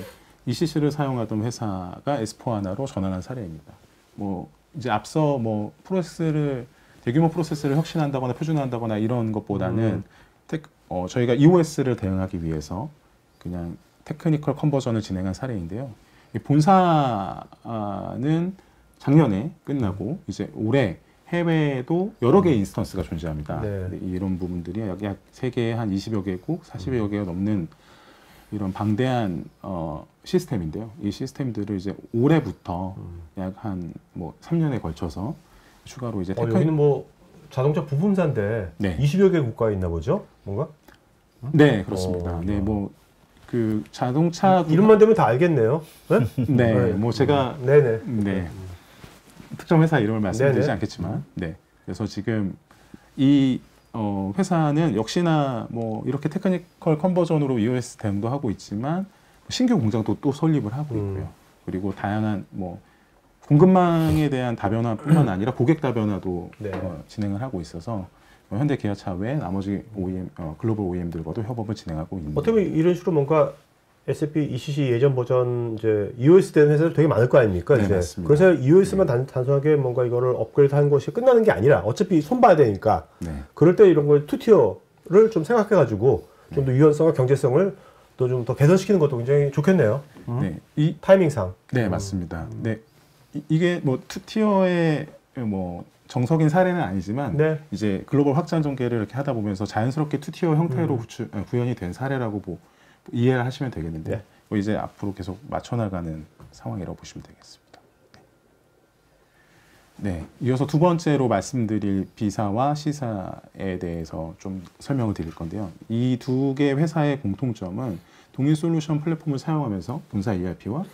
ECC를 사용하던 회사가 S4HANA로 전환한 사례입니다. 뭐 이제 앞서 뭐 대규모 프로세스를 혁신한다거나 표준화한다거나 이런 것보다는 저희가 EOS를 대응하기 위해서 그냥 테크니컬 컨버전을 진행한 사례인데요. 이 본사는 작년에 끝나고 이제 올해 해외에도 여러 개의 인스턴스가 존재합니다. 이런 부분들이 약 세계에 한 20여 개국, 40여 개가 넘는 이런 방대한 시스템인데요. 이 시스템들을 이제 올해부터 약 한 뭐 3년에 걸쳐서 추가로 이제 여기는 뭐 자동차 부품사인데 20여 개 국가에 있나 보죠? 뭔가? 네, 그렇습니다. 네, 뭐 그 자동차 이름만 되면 다 알겠네요. 네, 뭐 제가 특정 회사 이름을 말씀드리지 않겠지만, 그래서 지금 이 회사는 역시나 뭐 이렇게 테크니컬 컨버전으로 EOS 대응도 하고 있지만 신규 공장도 또 설립을 하고 있고요. 그리고 다양한 뭐 공급망에 대한 다변화뿐만 아니라 고객 다변화도 진행을 하고 있어서 현대 기아차 외 나머지 OEM, 글로벌 OEM들과도 협업을 진행하고 있는. 어떻게 보면 이런 식으로 뭔가 SAP ECC 예전 버전 이제 EOS 된 회사들 되게 많을 거 아닙니까? 네, 이제. 맞습니다. 그래서 EOS만 단순하게 뭔가 이거를 업그레이드하는 것이 끝나는 게 아니라 어차피 손 봐야 되니까. 그럴 때 이런 걸 투티어를 좀 생각해가지고 좀 더 유연성과 경제성을 또 좀 더 개선시키는 것도 굉장히 좋겠네요. 이 타이밍상. 네, 맞습니다. 이게 뭐 투티어의 뭐 정석인 사례는 아니지만 이제 글로벌 확장 전개를 이렇게 하다 보면서 자연스럽게 투티어 형태로 구현이 된 사례라고 이해를 하시면 되겠는데 뭐 이제 앞으로 계속 맞춰나가는 상황이라고 보시면 되겠습니다. 이어서 두 번째로 말씀드릴 B사와 C사에 대해서 좀 설명을 드릴 건데요. 이 두 개 회사의 공통점은 동일 솔루션 플랫폼을 사용하면서 본사 ERP와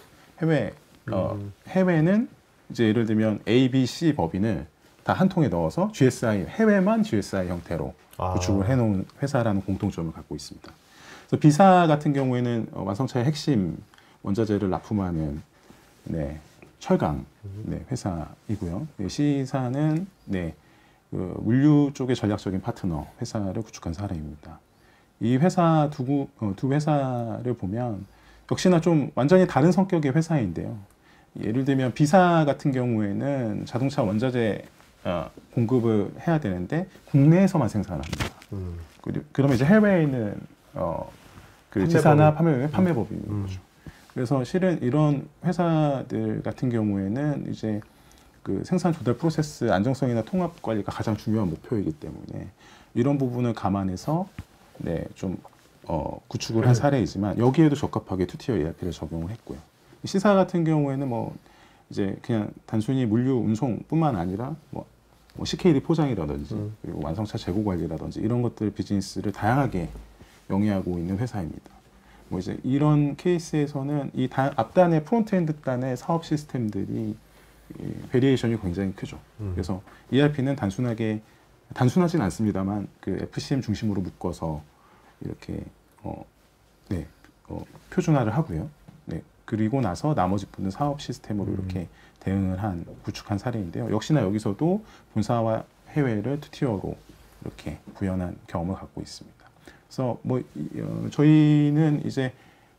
해외는 이제 예를 들면 A, B, C 법인을 다 한 통에 넣어서 GSI, 해외만 GSI 형태로 구축을 해놓은 회사라는 공통점을 갖고 있습니다. 그래서 B사 같은 경우에는 완성차의 핵심 원자재를 납품하는 철강 회사이고요. C사는 그 물류 쪽의 전략적인 파트너 회사를 구축한 사례입니다. 이 회사 두 회사를 보면 역시나 좀 완전히 다른 성격의 회사인데요. 예를 들면 B사 같은 경우에는 자동차 원자재 공급을 해야 되는데 국내에서만 생산합니다. 그러면 이제 해외에 있는 그 지사나 판매법인인 거죠. 그래서 실은 이런 회사들 같은 경우에는 이제 그 생산 조달 프로세스 안정성이나 통합 관리가 가장 중요한 목표이기 때문에 이런 부분을 감안해서 네, 좀 구축을 한 사례이지만 여기에도 적합하게 투티어 ERP를 적용을 했고요. C사 같은 경우에는 뭐 이제 그냥 단순히 물류 운송뿐만 아니라 뭐 CKD 포장이라든지 그리고 완성차 재고 관리라든지 이런 것들 비즈니스를 다양하게 영위하고 있는 회사입니다. 뭐 이제 이런 케이스에서는 이 앞단의 프론트엔드 단의 사업 시스템들이 베리에이션이 굉장히 크죠. 그래서 ERP는 단순하진 않습니다만 그 FCM 중심으로 묶어서 이렇게 표준화를 하고요. 네, 그리고 나서 나머지 부분 사업 시스템으로 이렇게 대응을 구축한 사례인데요. 역시나 여기서도 본사와 해외를 투티어로 이렇게 구현한 경험을 갖고 있습니다. 그래서 뭐 저희는 이제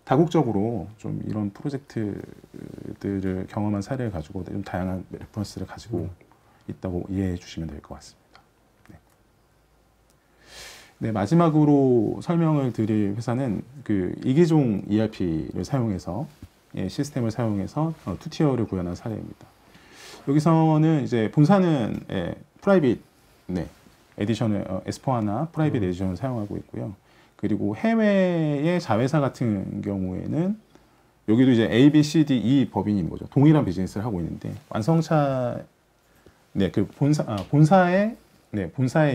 다국적으로 좀 이런 프로젝트들을 경험한 사례를 가지고 좀 다양한 레퍼런스를 가지고 있다고 이해해 주시면 될 것 같습니다. 네, 마지막으로 설명을 드릴 회사는 그 이기종 ERP를 사용해서 시스템을 사용해서 투티어를 구현한 사례입니다. 여기서는 이제 본사는 프라이빗 에디션을 S4하나 프라이빗 에디션을 사용하고 있고요. 그리고 해외의 자회사 같은 경우에는 여기도 이제 A, B, C, D, E 법인인 거죠. 동일한 비즈니스를 하고 있는데 완성차 그 본사의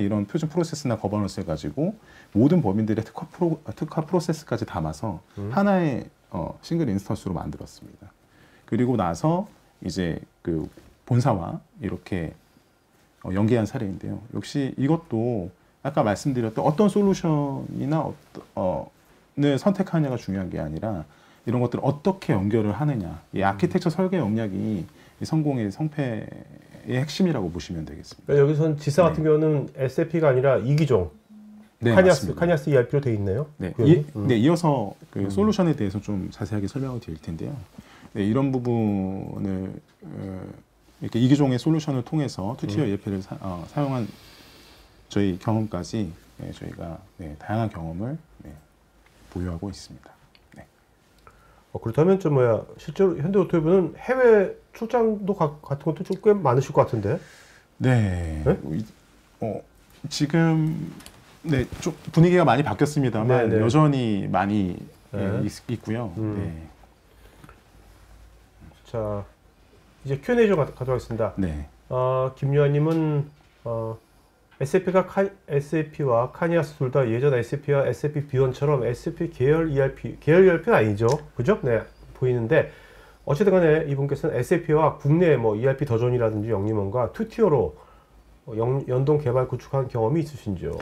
이런 표준 프로세스나 거버넌스를 가지고 모든 법인들의 특화 프로세스까지 담아서 하나의 싱글 인스턴스로 만들었습니다. 그리고 나서 이제 그 본사와 이렇게 연계한 사례인데요. 역시 이것도 아까 말씀드렸던 어떤 솔루션이나 를 선택하느냐가 중요한 게 아니라 이런 것들을 어떻게 연결을 하느냐. 이 아키텍처 설계 역량이 이 성공의 성패의 핵심이라고 보시면 되겠습니다. 그러니까 여기선 지사 같은 경우는 SAP가 아니라 이기종, 카니아스 ERP로 돼 있네요. 이어서 그 솔루션에 대해서 좀 자세하게 설명을 드릴 텐데요. 네, 이런 부분을 이렇게 이기종의 솔루션을 통해서 투티어 ERP를 사용한 저희 경험까지 저희가 다양한 경험을 보유하고 있습니다. 그렇다면 실제로 현대오토웨이브는 해외 출장도 같은 것도 좀 꽤 많으실 것 같은데? 네. 지금 좀 분위기가 많이 바뀌었습니다만 여전히 많이 있고요. 자, 이제 Q&A 좀 가져가겠습니다. 김유아님은 SAP와 카니아스 둘 다 예전 SAP와 SAP B1처럼 SAP 계열 ERP는 아니죠, 그죠? 네, 보이는데 어쨌든 간에 이분께서는 SAP와 국내 ERP 더존이라든지 영림원과 투티어로 연동 개발 구축한 경험이 있으신지요?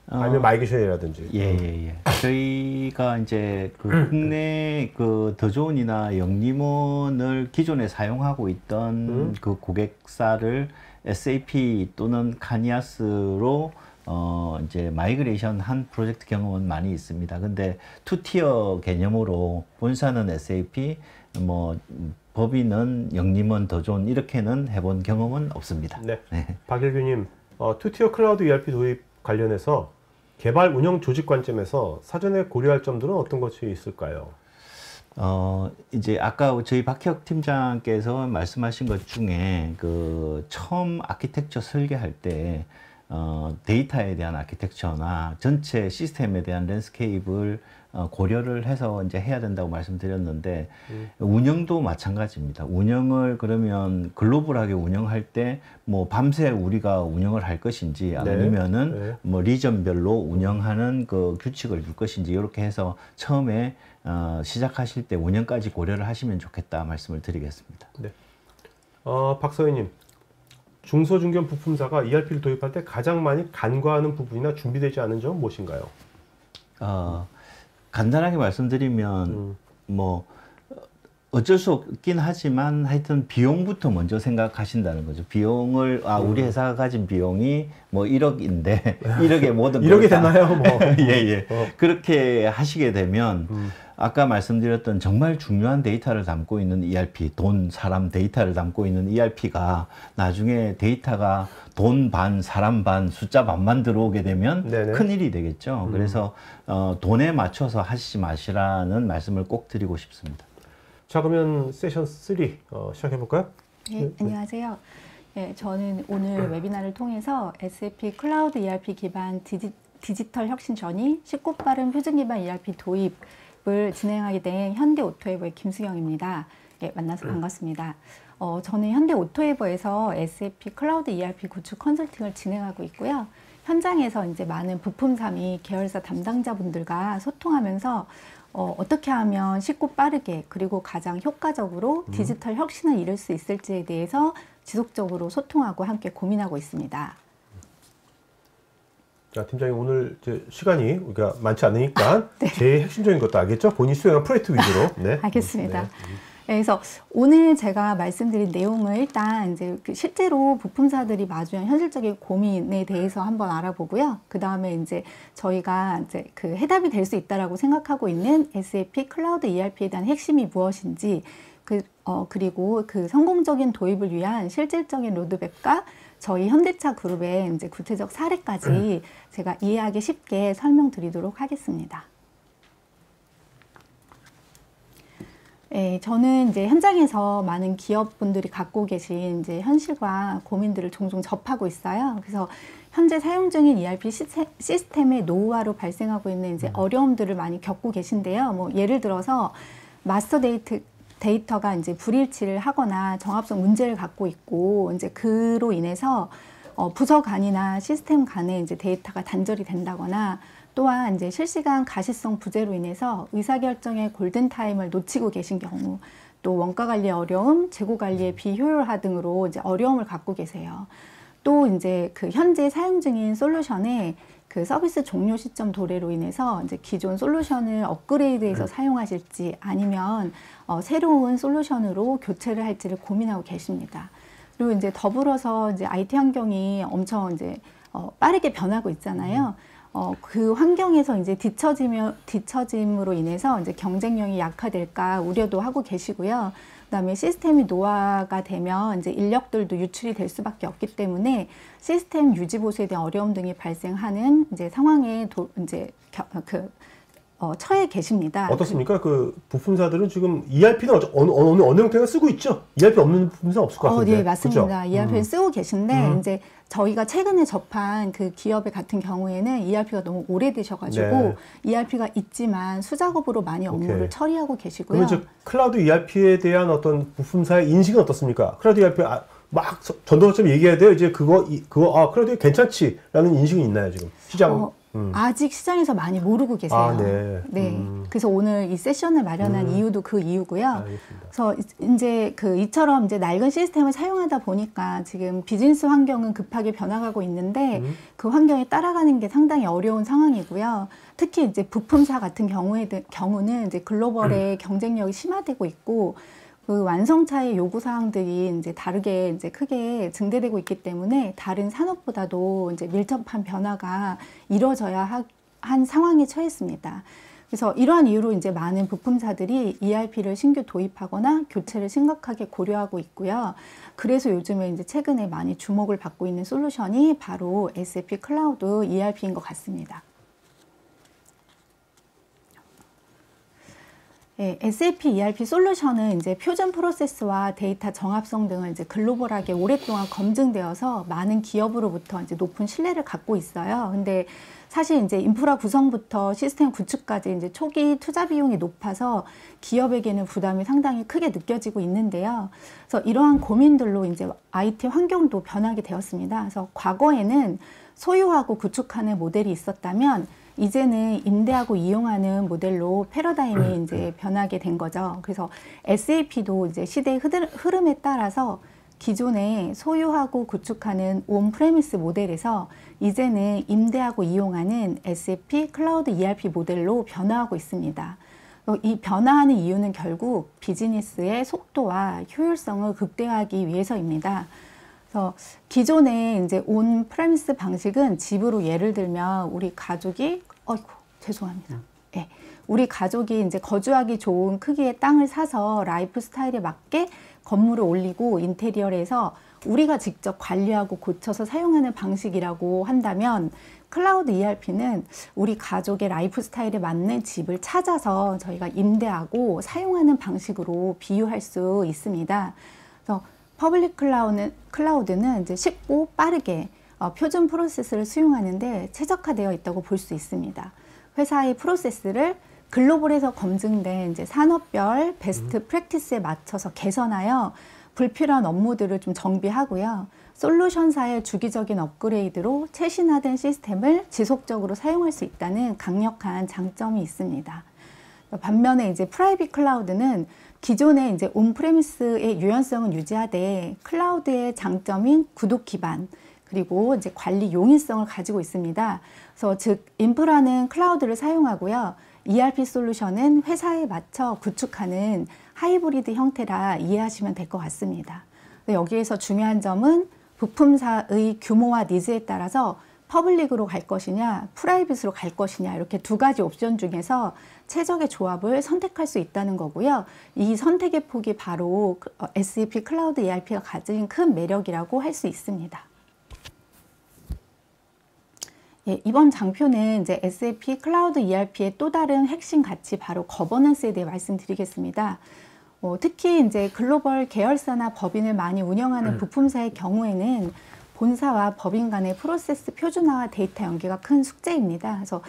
아니면 마이그레이션이라든지. 예. 저희가 이제 그 국내 그 더존이나 영림원을 기존에 사용하고 있던 그 고객사를 SAP 또는 카니아스로 이제 마이그레이션 한 프로젝트 경험은 많이 있습니다. 근데 투티어 개념으로 본사는 SAP, 법인은 영림원 더존 이렇게는 해본 경험은 없습니다. 네. 박일규님, 투티어 클라우드 ERP 도입 관련해서 개발 운영 조직 관점에서 사전에 고려할 점들은 어떤 것이 있을까요? 이제 아까 저희 박혁 팀장께서 말씀하신 것 중에 그 처음 아키텍처 설계할 때 데이터에 대한 아키텍처나 전체 시스템에 대한 랜드스케이프를 고려를 해서 이제 해야 된다고 말씀드렸는데 운영도 마찬가지입니다. 운영을 그러면 글로벌하게 운영할 때 밤새 우리가 운영을 할 것인지 아니면은 리전별로 운영하는 그 규칙을 줄 것인지 이렇게 해서 처음에 시작하실 때 운영까지 고려를 하시면 좋겠다 말씀을 드리겠습니다. 네. 박서희님, 중소중견 부품사가 ERP를 도입할 때 가장 많이 간과하는 부분이나 준비되지 않은 점은 무엇인가요? 간단하게 말씀드리면 어쩔 수 없긴 하지만 하여튼 비용부터 먼저 생각하신다는 거죠. 비용을 우리 회사가 가진 비용이 뭐 1억인데 1억에 모든 1억이 되나요? 뭐. 예. 그렇게 하시게 되면 아까 말씀드렸던 정말 중요한 데이터를 담고 있는 ERP, 돈, 사람 데이터를 담고 있는 ERP가 나중에 데이터가 돈 반, 사람 반, 숫자 반만 들어오게 되면 네네. 큰일이 되겠죠. 그래서 돈에 맞춰서 하시지 마시라는 말씀을 꼭 드리고 싶습니다. 자, 그러면 세션 3 시작해 볼까요? 네, 안녕하세요. 네, 저는 오늘 웨비나를 통해서 SAP 클라우드 ERP 기반 디지털 혁신 전이 쉽고 빠른 표준 기반 ERP 도입을 진행하게 된 현대오토에버의 김수경입니다. 네, 만나서 반갑습니다. 저는 현대오토에버에서 SAP 클라우드 ERP 구축 컨설팅을 진행하고 있고요. 현장에서 이제 많은 부품사 및 계열사 담당자분들과 소통하면서 어떻게 하면 쉽고 빠르게 그리고 가장 효과적으로 디지털 혁신을 이룰 수 있을지에 대해서 지속적으로 소통하고 함께 고민하고 있습니다. 자, 팀장님 오늘 이제 시간이 우리가 많지 않으니까 제일 핵심적인 것도 알겠죠? 본인 수행한 프로젝트 위주로. 네. 알겠습니다. 네. 그래서 오늘 제가 말씀드린 내용을 일단 이제 실제로 부품사들이 마주한 현실적인 고민에 대해서 한번 알아보고요. 그 다음에 이제 저희가 이제 그 해답이 될 수 있다라고 생각하고 있는 SAP 클라우드 ERP에 대한 핵심이 무엇인지, 그리고 그 성공적인 도입을 위한 실질적인 로드맵과 저희 현대차 그룹의 이제 구체적 사례까지 제가 이해하기 쉽게 설명드리도록 하겠습니다. 네, 저는 이제 현장에서 많은 기업분들이 갖고 계신 이제 현실과 고민들을 종종 접하고 있어요. 그래서 현재 사용 중인 ERP 시스템의 노후화로 발생하고 있는 이제 어려움들을 많이 겪고 계신데요. 뭐 예를 들어서 마스터 데이터가 이제 불일치를 하거나 정합성 문제를 갖고 있고, 이제 그로 인해서 부서 간이나 시스템 간의 이제 데이터가 단절이 된다거나, 또한 이제 실시간 가시성 부재로 인해서 의사결정의 골든타임을 놓치고 계신 경우, 또 원가 관리의 어려움, 재고 관리의 비효율화 등으로 이제 어려움을 갖고 계세요. 또 이제 그 현재 사용 중인 솔루션의 그 서비스 종료 시점 도래로 인해서 이제 기존 솔루션을 업그레이드해서 사용하실지 아니면 새로운 솔루션으로 교체를 할지를 고민하고 계십니다. 그리고 이제 더불어서 이제 IT 환경이 엄청 이제 빠르게 변하고 있잖아요. 그 환경에서 이제 뒤처짐으로 인해서 이제 경쟁력이 약화될까 우려도 하고 계시고요. 그다음에 시스템이 노화가 되면 이제 인력들도 유출이 될 수밖에 없기 때문에 시스템 유지 보수에 대한 어려움 등이 발생하는 이제 상황에 처해 계십니다. 어떻습니까? 그 부품사들은 지금 ERP는 어느 형태가 쓰고 있죠? ERP 없는 부품사 없을 것 같은데. 네, 맞습니다. ERP를 쓰고 계신데 이제 저희가 최근에 접한 그 기업의 같은 경우에는 ERP가 너무 오래되셔가지고 네. ERP가 있지만 수작업으로 많이 업무를 처리하고 계시고요. 그러면 클라우드 ERP에 대한 어떤 부품사의 인식은 어떻습니까? 클라우드 ERP 막 전도처럼 얘기해야 돼요. 이제 그거 클라우드 괜찮지라는 인식이 있나요 지금 시장? 아직 시장에서 많이 모르고 계세요. 네. 그래서 오늘 이 세션을 마련한 이유도 그 이유고요. 알겠습니다. 그래서 이제 이처럼 이제 낡은 시스템을 사용하다 보니까 지금 비즈니스 환경은 급하게 변화가고 있는데 그 환경에 따라가는 게 상당히 어려운 상황이고요. 특히 이제 부품사 같은 경우는 이제 글로벌의 경쟁력이 심화되고 있고, 그 완성차의 요구 사항들이 이제 다르게 이제 크게 증대되고 있기 때문에 다른 산업보다도 이제 밀접한 변화가 이루어져야 한 상황에 처했습니다. 그래서 이러한 이유로 이제 많은 부품사들이 ERP를 신규 도입하거나 교체를 심각하게 고려하고 있고요. 그래서 요즘에 이제 최근에 많이 주목을 받고 있는 솔루션이 바로 SAP 클라우드 ERP인 것 같습니다. 네, SAP ERP 솔루션은 이제 표준 프로세스와 데이터 정합성 등을 이제 글로벌하게 오랫동안 검증되어서 많은 기업으로부터 이제 높은 신뢰를 갖고 있어요. 근데 사실 이제 인프라 구성부터 시스템 구축까지 이제 초기 투자 비용이 높아서 기업에게는 부담이 상당히 크게 느껴지고 있는데요. 그래서 이러한 고민들로 이제 IT 환경도 변하게 되었습니다. 그래서 과거에는 소유하고 구축하는 모델이 있었다면 이제는 임대하고 이용하는 모델로 패러다임이 이제 변하게 된 거죠. 그래서 SAP도 이제 시대의 흐름에 따라서 기존에 소유하고 구축하는 온프레미스 모델에서 이제는 임대하고 이용하는 SAP 클라우드 ERP 모델로 변화하고 있습니다. 이 변화하는 이유는 결국 비즈니스의 속도와 효율성을 극대화하기 위해서입니다. 그래서 기존의 이제 온 프레미스 방식은 집으로 예를 들면 우리 가족이 죄송합니다. 네, 우리 가족이 이제 거주하기 좋은 크기의 땅을 사서 라이프 스타일에 맞게 건물을 올리고 인테리어를 해서 우리가 직접 관리하고 고쳐서 사용하는 방식이라고 한다면 클라우드 ERP는 우리 가족의 라이프 스타일에 맞는 집을 찾아서 저희가 임대하고 사용하는 방식으로 비유할 수 있습니다. 그래서 퍼블릭 클라우드는 이제 쉽고 빠르게 표준 프로세스를 수용하는데 최적화되어 있다고 볼 수 있습니다. 회사의 프로세스를 글로벌에서 검증된 이제 산업별 베스트 프랙티스에 맞춰서 개선하여 불필요한 업무들을 좀 정비하고요. 솔루션사의 주기적인 업그레이드로 최신화된 시스템을 지속적으로 사용할 수 있다는 강력한 장점이 있습니다. 반면에 이제 프라이빗 클라우드는 기존의 이제 온프레미스의 유연성은 유지하되 클라우드의 장점인 구독 기반 그리고 이제 관리 용이성을 가지고 있습니다. 그래서 즉 인프라는 클라우드를 사용하고요. ERP 솔루션은 회사에 맞춰 구축하는 하이브리드 형태라 이해하시면 될 것 같습니다. 여기에서 중요한 점은 부품사의 규모와 니즈에 따라서 퍼블릭으로 갈 것이냐, 프라이빗으로 갈 것이냐 이렇게 두 가지 옵션 중에서 최적의 조합을 선택할 수 있다는 거고요. 이 선택의 폭이 바로 SAP 클라우드 ERP가 가진 큰 매력이라고 할 수 있습니다. 예, 이번 장표는 이제 SAP 클라우드 ERP의 또 다른 핵심 가치 바로 거버넌스에 대해 말씀드리겠습니다. 특히 이제 글로벌 계열사나 법인을 많이 운영하는 부품사의 경우에는 본사와 법인 간의 프로세스 표준화와 데이터 연계가 큰 숙제입니다. 그래서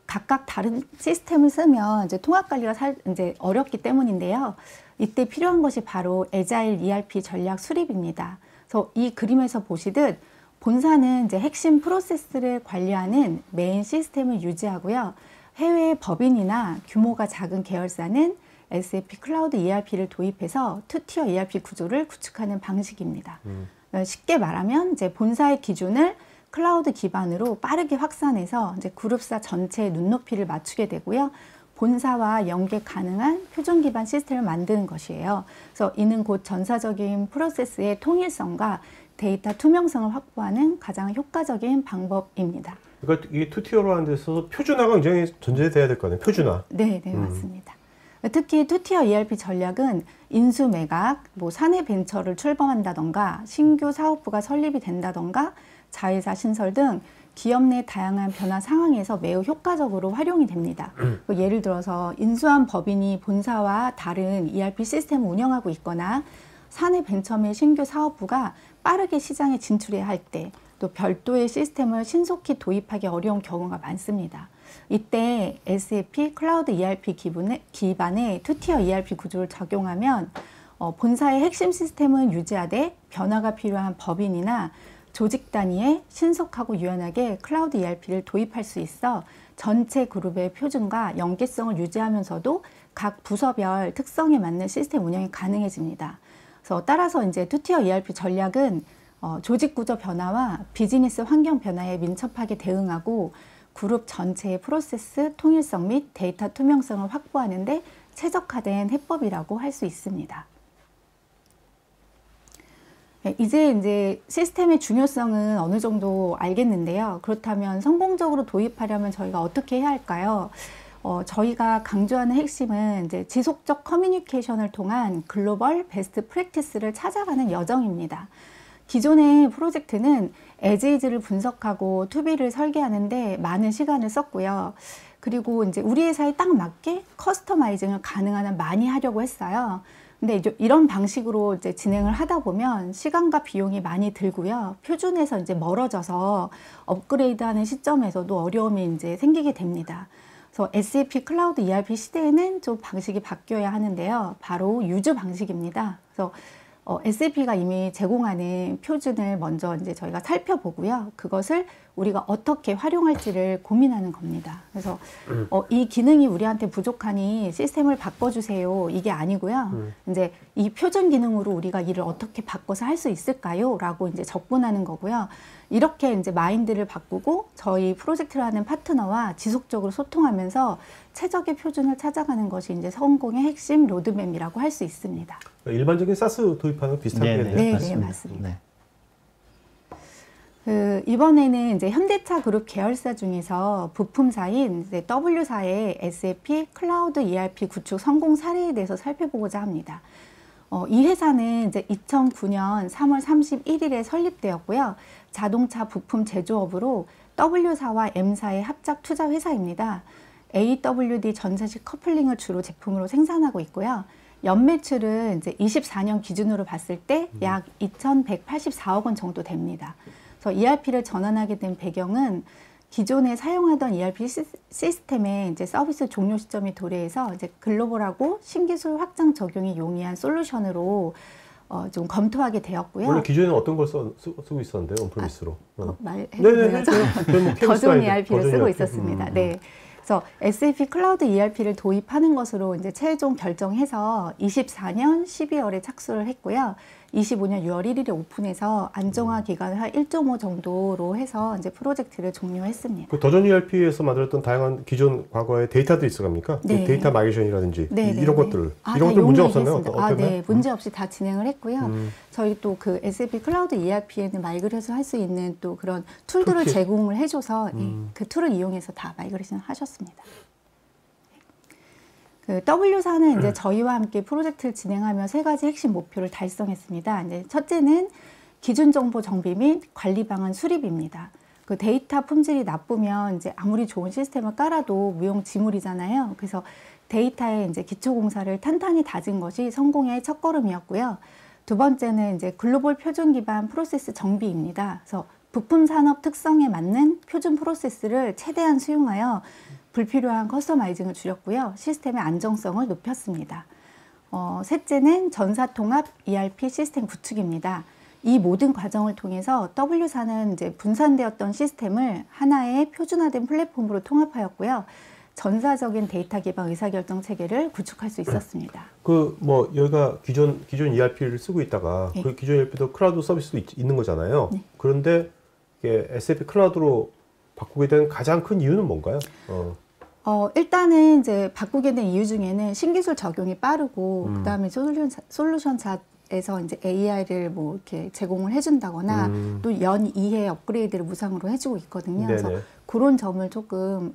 각각 다른 시스템을 쓰면 이제 통합 관리가 이제 어렵기 때문인데요. 이때 필요한 것이 바로 애자일 ERP 전략 수립입니다. 그래서 이 그림에서 보시듯 본사는 이제 핵심 프로세스를 관리하는 메인 시스템을 유지하고요. 해외 법인이나 규모가 작은 계열사는 SAP 클라우드 ERP를 도입해서 투티어 ERP 구조를 구축하는 방식입니다. 쉽게 말하면 이제 본사의 기준을 클라우드 기반으로 빠르게 확산해서 이제 그룹사 전체의 눈높이를 맞추게 되고요. 본사와 연계 가능한 표준 기반 시스템을 만드는 것이에요. 그래서 이는 곧 전사적인 프로세스의 통일성과 데이터 투명성을 확보하는 가장 효과적인 방법입니다. 그러니까 이게 투티어로 하는 데서 표준화가 굉장히 전제돼야 될 거 아니에요? 표준화. 네, 맞습니다. 특히 투티어 ERP 전략은 인수 매각, 사내 벤처를 출범한다던가 신규 사업부가 설립이 된다던가 자회사 신설 등 기업 내 다양한 변화 상황에서 매우 효과적으로 활용이 됩니다. 예를 들어서 인수한 법인이 본사와 다른 ERP 시스템을 운영하고 있거나 사내 벤처 및 신규 사업부가 빠르게 시장에 진출해야 할 때 또 별도의 시스템을 신속히 도입하기 어려운 경우가 많습니다. 이때 SAP 클라우드 ERP 기반의 투티어 ERP 구조를 적용하면 본사의 핵심 시스템은 유지하되 변화가 필요한 법인이나 조직 단위에 신속하고 유연하게 클라우드 ERP를 도입할 수 있어 전체 그룹의 표준과 연계성을 유지하면서도 각 부서별 특성에 맞는 시스템 운영이 가능해집니다. 그래서 따라서 이제 투티어 ERP 전략은 조직 구조 변화와 비즈니스 환경 변화에 민첩하게 대응하고 그룹 전체의 프로세스 통일성 및 데이터 투명성을 확보하는 데 최적화된 해법이라고 할 수 있습니다. 이제 시스템의 중요성은 어느 정도 알겠는데요. 그렇다면 성공적으로 도입하려면 저희가 어떻게 해야 할까요? 저희가 강조하는 핵심은 이제 지속적 커뮤니케이션을 통한 글로벌 베스트 프랙티스를 찾아가는 여정입니다. 기존의 프로젝트는 에즈이즈를 분석하고 투비를 설계하는데 많은 시간을 썼고요. 그리고 이제 우리 회사에 딱 맞게 커스터마이징을 가능한 한 많이 하려고 했어요. 근데 이제 이런 방식으로 이제 진행을 하다 보면 시간과 비용이 많이 들고요. 표준에서 이제 멀어져서 업그레이드하는 시점에서도 어려움이 이제 생기게 됩니다. 그래서 SAP 클라우드 ERP 시대에는 좀 방식이 바뀌어야 하는데요. 바로 유주 방식입니다. 그래서 SAP가 이미 제공하는 표준을 먼저 이제 저희가 살펴보고요. 그것을 우리가 어떻게 활용할지를 고민하는 겁니다. 그래서 이 기능이 우리한테 부족하니 시스템을 바꿔주세요. 이게 아니고요. 이제 이 표준 기능으로 우리가 이를 어떻게 바꿔서 할 수 있을까요? 라고 이제 접근하는 거고요. 이렇게 이제 마인드를 바꾸고 저희 프로젝트를 하는 파트너와 지속적으로 소통하면서 최적의 표준을 찾아가는 것이 이제 성공의 핵심 로드맵이라고 할 수 있습니다. 일반적인 사스 도입하는 거 비슷하겠네요. 네, 맞습니다. 이번에는 이제 현대차 그룹 계열사 중에서 부품사인 이제 W사의 SAP 클라우드 ERP 구축 성공 사례에 대해서 살펴보고자 합니다. 이 회사는 이제 2009년 3월 31일에 설립되었고요. 자동차 부품 제조업으로 W사와 M사의 합작 투자 회사입니다. AWD 전자식 커플링을 주로 제품으로 생산하고 있고요. 연매출은 이제 24년 기준으로 봤을 때 약 2,184억 원 정도 됩니다. 그래서 ERP를 전환하게 된 배경은 기존에 사용하던 ERP 시스템의 이제 서비스 종료 시점이 도래해서 이제 글로벌하고 신기술 확장 적용이 용이한 솔루션으로 좀 검토하게 되었고요. 원래 기존에는 어떤 걸 쓰고 있었는데요, 온프리미스로? 네네. 거존 ERP를 쓰고 있었습니다. 네. 그래서 SAP 클라우드 ERP를 도입하는 것으로 이제 최종 결정해서 24년 12월에 착수를 했고요. 25년 6월 1일에 오픈해서 안정화 기간을 한 1.5 정도로 해서 이제 프로젝트를 종료했습니다. 그 더존 ERP에서 만들었던 다양한 기존 과거의 데이터들이 있어갑니까? 네. 데이터 마이그레이션이라든지 네, 이런 것들 이런 것들 문제 없었나요? 네, 문제 없이 다 진행을 했고요. 저희 또 그 SAP 클라우드 ERP에는 마이그레이션 할 수 있는 또 그런 툴들을 툴킷. 제공을 해줘서 그 툴을 이용해서 다 마이그레이션 하셨습니다. 그 W사는 이제 저희와 함께 프로젝트를 진행하며 세 가지 핵심 목표를 달성했습니다. 이제 첫째는 기준 정보 정비 및 관리 방안 수립입니다. 그 데이터 품질이 나쁘면 이제 아무리 좋은 시스템을 깔아도 무용지물이잖아요. 그래서 데이터의 이제 기초 공사를 탄탄히 다진 것이 성공의 첫걸음이었고요. 두 번째는 이제 글로벌 표준 기반 프로세스 정비입니다. 그래서 부품 산업 특성에 맞는 표준 프로세스를 최대한 수용하여 불필요한 커스터마이징을 줄였고요. 시스템의 안정성을 높였습니다. 셋째는 전사통합 ERP 시스템 구축입니다. 이 모든 과정을 통해서 W사는 이제 분산되었던 시스템을 하나의 표준화된 플랫폼으로 통합하였고요. 전사적인 데이터 기반 의사결정 체계를 구축할 수 있었습니다. 그 뭐 여기가 기존 ERP를 쓰고 있다가 네. 그 기존 ERP도 클라우드 서비스도 있는 거잖아요. 네. 그런데 이게 SAP 클라우드로 바꾸게 된 가장 큰 이유는 뭔가요? 일단은 이제 바꾸게 된 이유 중에는 신기술 적용이 빠르고 그다음에 솔루션사에서 이제 AI를 뭐 이렇게 제공을 해준다거나 또 연 2회 업그레이드를 무상으로 해주고 있거든요. 네네. 그래서 그런 점을 조금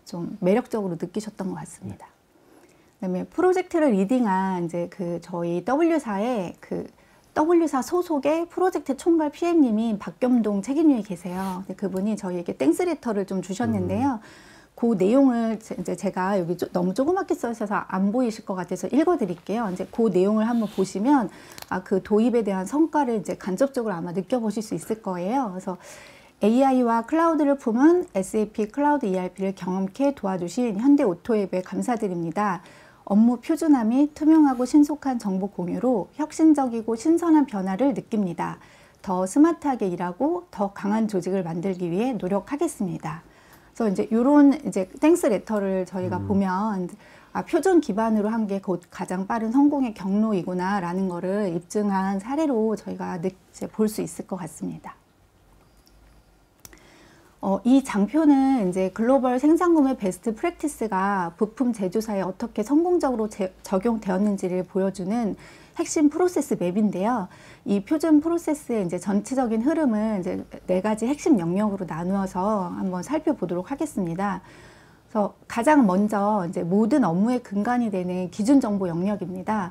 좀 매력적으로 느끼셨던 것 같습니다. 그다음에 프로젝트를 리딩한 이제 그 저희 W사의 그 W사 소속의 프로젝트 총괄 PM님인 박겸동 책임님이 계세요. 그분이 저희에게 땡스 레터를 좀 주셨는데요. 그 내용을 이제 제가 여기 너무 조그맣게 써셔서 안 보이실 것 같아서 읽어드릴게요. 이제 그 내용을 한번 보시면 그 도입에 대한 성과를 이제 간접적으로 아마 느껴보실 수 있을 거예요. 그래서 AI와 클라우드를 품은 SAP 클라우드 ERP를 경험케 도와주신 현대오토앱에 감사드립니다. 업무 표준화 및 투명하고 신속한 정보 공유로 혁신적이고 신선한 변화를 느낍니다. 더 스마트하게 일하고 더 강한 조직을 만들기 위해 노력하겠습니다. 그래서 이제 이런 이제 땡스 레터를 저희가 보면 표준 기반으로 한 게 곧 가장 빠른 성공의 경로이구나라는 거를 입증한 사례로 저희가 이제 볼 수 있을 것 같습니다. 이 장표는 이제 글로벌 생산구매 베스트 프랙티스가 부품 제조사에 어떻게 성공적으로 적용되었는지를 보여주는 핵심 프로세스 맵인데요. 이 표준 프로세스의 이제 전체적인 흐름을 이제 4가지 핵심 영역으로 나누어서 한번 살펴보도록 하겠습니다. 그래서 가장 먼저 이제 모든 업무의 근간이 되는 기준 정보 영역입니다.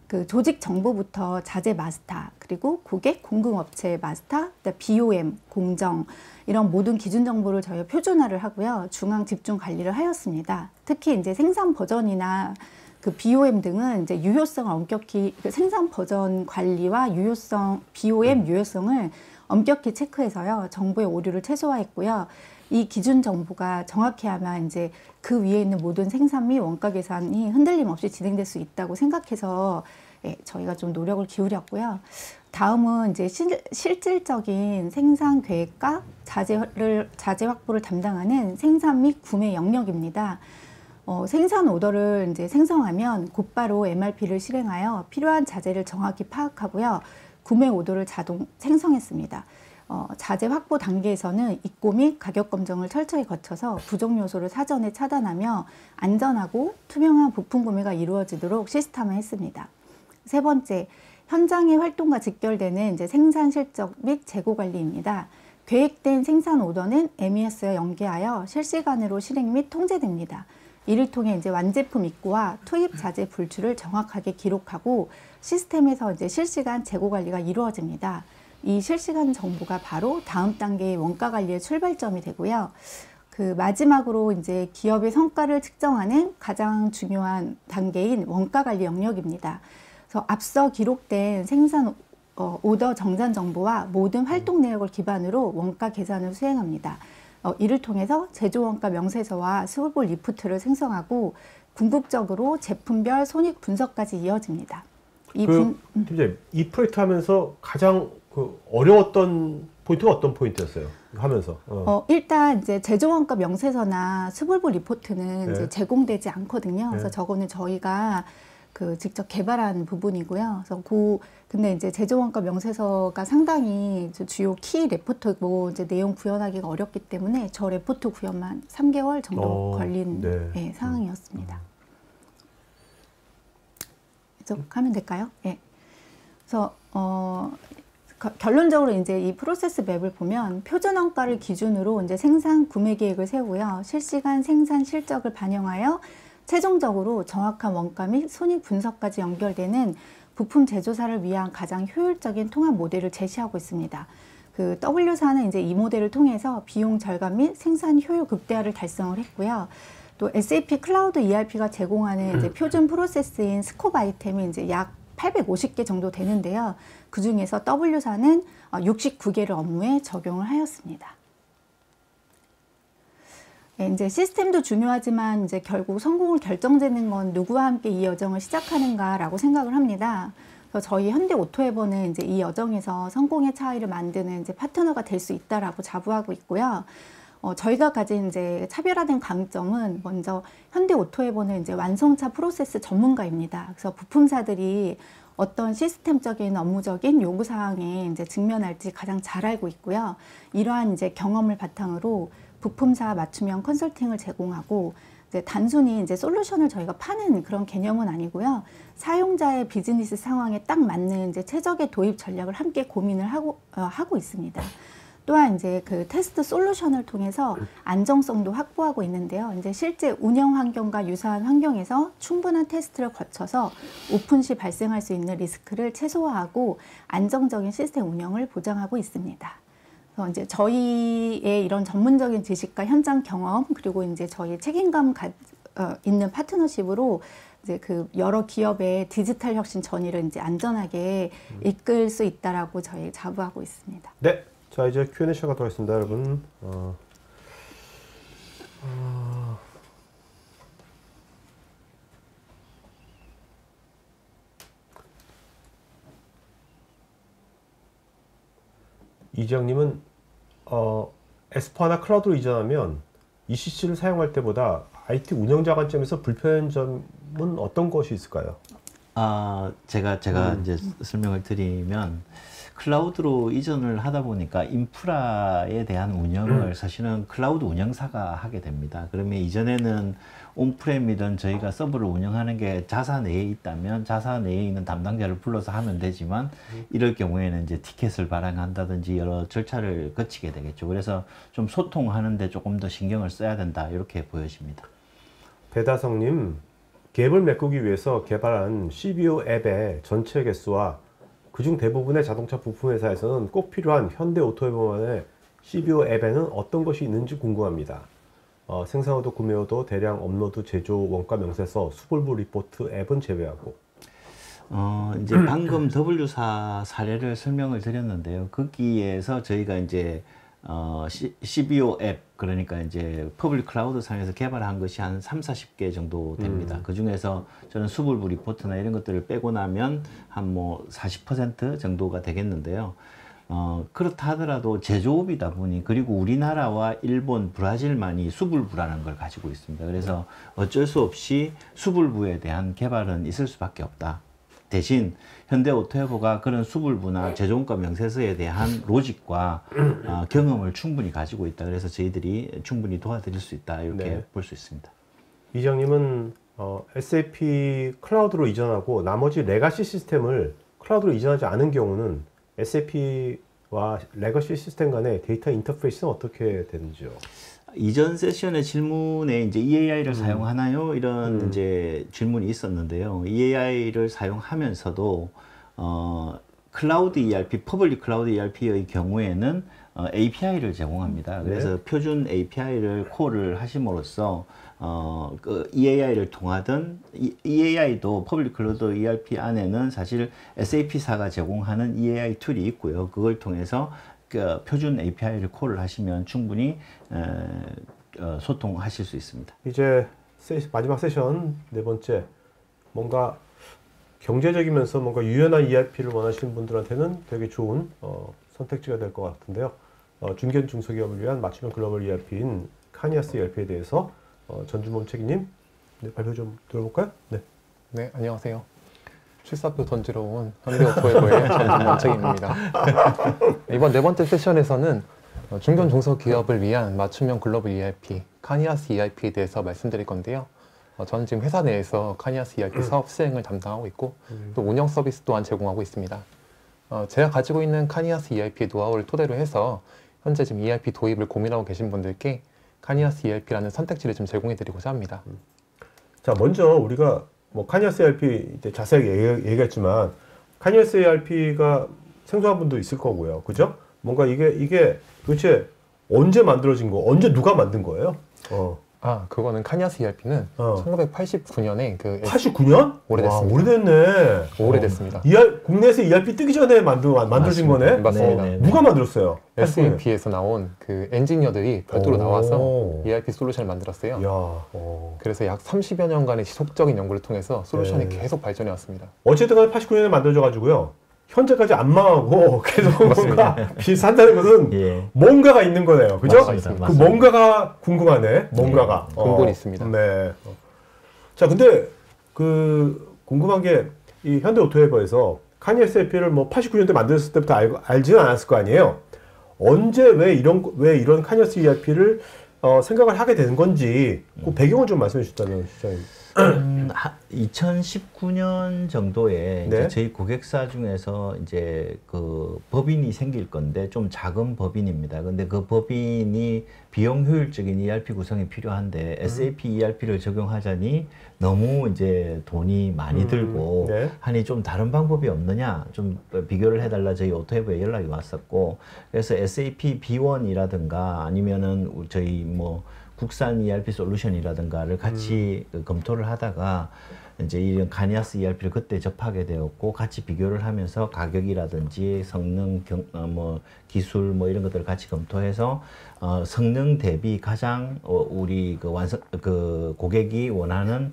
그 조직 정보부터 자재 마스터, 그리고 고객 공급업체 마스터, BOM, 공정 이런 모든 기준 정보를 저희가 표준화를 하고요. 중앙 집중 관리를 하였습니다. 특히 이제 생산 버전이나 그 BOM 등은 이제 유효성을 엄격히 생산 버전 관리와 유효성, BOM 유효성을 엄격히 체크해서요. 정보의 오류를 최소화했고요. 이 기준 정보가 정확해야만 이제 그 위에 있는 모든 생산 및 원가 계산이 흔들림 없이 진행될 수 있다고 생각해서 예, 저희가 좀 노력을 기울였고요. 다음은 이제 실질적인 생산 계획과 자재 확보를 담당하는 생산 및 구매 영역입니다. 생산 오더를 이제 생성하면 곧바로 MRP를 실행하여 필요한 자재를 정확히 파악하고요. 구매 오더를 자동 생성했습니다. 자재 확보 단계에서는 입고 및 가격 검증을 철저히 거쳐서 부족 요소를 사전에 차단하며 안전하고 투명한 부품 구매가 이루어지도록 시스템화했습니다. 세 번째, 현장의 활동과 직결되는 이제 생산 실적 및 재고 관리입니다. 계획된 생산 오더는 MES와 연계하여 실시간으로 실행 및 통제됩니다. 이를 통해 이제 완제품 입고와 투입 자재 불출을 정확하게 기록하고 시스템에서 이제 실시간 재고 관리가 이루어집니다. 이 실시간 정보가 바로 다음 단계의 원가 관리의 출발점이 되고요. 그 마지막으로 이제 기업의 성과를 측정하는 가장 중요한 단계인 원가 관리 영역입니다. 그래서 앞서 기록된 생산 오더 정산 정보와 모든 활동 내역을 기반으로 원가 계산을 수행합니다. 이를 통해서 제조 원가 명세서와 수급볼 리포트를 생성하고 궁극적으로 제품별 손익 분석까지 이어집니다. 팀장님, 이 프로젝트 하면서 가장 어려웠던 포인트가 어떤 포인트였어요? 하면서. 일단 이제 제조 원가 명세서나 수불볼 리포트는 네. 이제 제공되지 않거든요. 그래서 저거는 저희가 직접 개발한 부분이고요. 그래서 근데 이제 제조 원가 명세서가 상당히 주요 키 레포트 이제 내용 구현하기가 어렵기 때문에 저 레포트 구현만 3개월 정도 걸린 네, 상황이었습니다. 그래서 하면 될까요? 예. 그래서 결론적으로 이제 이 프로세스 맵을 보면 표준 원가를 기준으로 이제 생산 구매 계획을 세우고요. 실시간 생산 실적을 반영하여 최종적으로 정확한 원가 및 손익 분석까지 연결되는 부품 제조사를 위한 가장 효율적인 통합 모델을 제시하고 있습니다. W사는 이제 이 모델을 통해서 비용 절감 및 생산 효율 극대화를 달성을 했고요. 또 SAP 클라우드 ERP가 제공하는 이제 표준 프로세스인 스코프 아이템이 이제 약 850개 정도 되는데요. 그 중에서 W사는 69개를 업무에 적용을 하였습니다. 네, 이제 시스템도 중요하지만 이제 결국 성공을 결정짓는 건 누구와 함께 이 여정을 시작하는가라고 생각을 합니다. 그래서 저희 현대 오토에버는 이제 이 여정에서 성공의 차이를 만드는 이제 파트너가 될 수 있다라고 자부하고 있고요. 저희가 가진 이제 차별화된 강점은 먼저 현대 오토에버는 이제 완성차 프로세스 전문가입니다. 그래서 부품사들이 어떤 시스템적인 업무적인 요구사항에 이제 직면할지 가장 잘 알고 있고요. 이러한 이제 경험을 바탕으로 부품사 맞춤형 컨설팅을 제공하고 이제 단순히 이제 솔루션을 저희가 파는 그런 개념은 아니고요. 사용자의 비즈니스 상황에 딱 맞는 이제 최적의 도입 전략을 함께 고민을 하고 있습니다. 또한 이제 테스트 솔루션을 통해서 안정성도 확보하고 있는데요. 이제 실제 운영 환경과 유사한 환경에서 충분한 테스트를 거쳐서 오픈 시 발생할 수 있는 리스크를 최소화하고 안정적인 시스템 운영을 보장하고 있습니다. 그래서 이제 저희의 이런 전문적인 지식과 현장 경험 그리고 이제 저희 책임감 있는 파트너십으로 이제 여러 기업의 디지털 혁신 전이를 이제 안전하게 이끌 수 있다라고 저희 자부하고 있습니다. 네. 자, 이제 Q&A 시간 가도록 하겠습니다, 여러분. 이지영님은 S4하나 클라우드로 이전하면 ECC를 사용할 때보다 IT 운영자 관점에서 불편한 점은 어떤 것이 있을까요? 제가 이제 설명을 드리면 클라우드로 이전을 하다 보니까 인프라에 대한 운영을 사실은 클라우드 운영사가 하게 됩니다. 그러면 이전에는 온프렘이든 저희가 서버를 운영하는 게 자사 내에 있다면 자사 내에 있는 담당자를 불러서 하면 되지만 이럴 경우에는 이제 티켓을 발행한다든지 여러 절차를 거치게 되겠죠. 그래서 좀 소통하는데 조금 더 신경을 써야 된다 이렇게 보여집니다. 배다성님, 갭을 메꾸기 위해서 개발한 CBO 앱의 전체 개수와 그중 대부분의 자동차 부품 회사에서는 꼭 필요한 현대 오토에버만의 CBO 앱에는 어떤 것이 있는지 궁금합니다. 생산오도, 구매오도, 대량 업로드, 제조, 원가 명세서, 수불부 리포트 앱은 제외하고. 이제 방금 W사 사례를 설명을 드렸는데요. 거기에서 저희가 이제 CBO 앱, 그러니까 이제 퍼블릭 클라우드 상에서 개발한 것이 한 30-40개 정도 됩니다. 그 중에서 저는 수불부 리포트나 이런 것들을 빼고 나면 한 뭐 40% 정도가 되겠는데요. 그렇다 하더라도 제조업이다 보니, 그리고 우리나라와 일본, 브라질만이 수불부라는 걸 가지고 있습니다. 그래서 어쩔 수 없이 수불부에 대한 개발은 있을 수밖에 없다. 대신 현대오토에버가 그런 수불부나 제조원가 명세서에 대한 로직과 경험을 충분히 가지고 있다. 그래서 저희들이 충분히 도와드릴 수 있다. 이렇게 네. 볼 수 있습니다. 이장님은 SAP 클라우드로 이전하고 나머지 레가시 시스템을 클라우드로 이전하지 않은 경우는 SAP와 레거시 시스템 간의 데이터 인터페이스는 어떻게 되는지요? 이전 세션의 질문에 이제 EAI를 사용하나요? 이런 이제 질문이 있었는데요. EAI를 사용하면서도 클라우드 ERP, 퍼블릭 클라우드 ERP의 경우에는 API를 제공합니다. 그래서 표준 API를 콜을 하심으로써 그 EAI를 통하던 EAI도 퍼블릭 클라우드 ERP 안에는 사실 SAP사가 제공하는 EAI 툴이 있고요. 그걸 통해서 그 표준 API를 콜을 하시면 충분히 소통하실 수 있습니다. 이제 마지막 세션 네 번째, 뭔가 경제적이면서 뭔가 유연한 ERP를 원하시는 분들한테는 되게 좋은 선택지가 될 것 같은데요. 중견 중소기업을 위한 맞춤형 글로벌 ERP인 카니아스 ERP에 대해서 전주범 책임님 발표 좀 들어볼까요? 네. 네, 안녕하세요. 출사표 던지러 온 현대오토에버의 전주범 책임입니다. 이번 네 번째 세션에서는 중견 중소기업을 위한 맞춤형 글로벌 ERP, 카니아스 ERP에 대해서 말씀드릴 건데요. 저는 지금 회사 내에서 카니아스 ERP 사업 수행을 담당하고 있고 또 운영 서비스 또한 제공하고 있습니다. 제가 가지고 있는 카니아스 ERP의 노하우를 토대로 해서 현재 지금 ERP 도입을 고민하고 계신 분들께 카니아스 ERP라는 선택지를 좀 제공해드리고자 합니다. 자, 먼저 우리가 뭐 카니아스 ERP 이제 자세하게 얘기했지만 카니아스 ERP가 생소한 분도 있을 거고요, 그죠? 뭔가 이게 도대체 언제 만들어진 거, 언제 누가 만든 거예요? 그거는 카니아스 ERP는 1989년에 89년? 오래됐습니다. 와, 오래됐네. 오래됐습니다. 국내에서 ERP 뜨기 전에 만들어진 거네? 맞습니다. 누가 만들었어요? SAP에서 나온 그 엔지니어들이 별도로 나와서 ERP 솔루션을 만들었어요. 그래서 약 30여 년간의 지속적인 연구를 통해서 솔루션이 계속 발전해 왔습니다. 어쨌든 간에 89년에 만들어져 가지고요. 현재까지 안 망하고 계속 뭔가 비슷한다는 것은 뭔가가 있는 거네요. 그죠? 맞습니다. 그 뭔가가 궁금하네. 뭔가가. 근본이 있습니다. 네. 자, 근데 궁금한 게 이 현대오토에버에서 카니아스 ERP를 뭐 89년대 만들었을 때부터 알지는 않았을 거 아니에요. 언제 왜 이런 카니아스 ERP를 생각을 하게 되는 건지 그 배경을 좀 말씀해 주셨다면 시장님. 2019년 정도에 이제 저희 고객사 중에서 이제 그 법인이 생길 건데 좀 작은 법인입니다. 근데 그 법인이 비용 효율적인 ERP 구성이 필요한데 SAP ERP를 적용하자니 너무 이제 돈이 많이 들고 하니 좀 다른 방법이 없느냐 좀 비교를 해달라 저희 오토에버에 연락이 왔었고, 그래서 SAP B1이라든가 아니면은 저희 뭐 국산 ERP 솔루션이라든가를 같이 검토를 하다가 이제 이런 카니아스 ERP를 그때 접하게 되었고, 같이 비교를 하면서 가격이라든지 성능, 기술 뭐 이런 것들을 같이 검토해서 성능 대비 가장 우리 그 고객이 원하는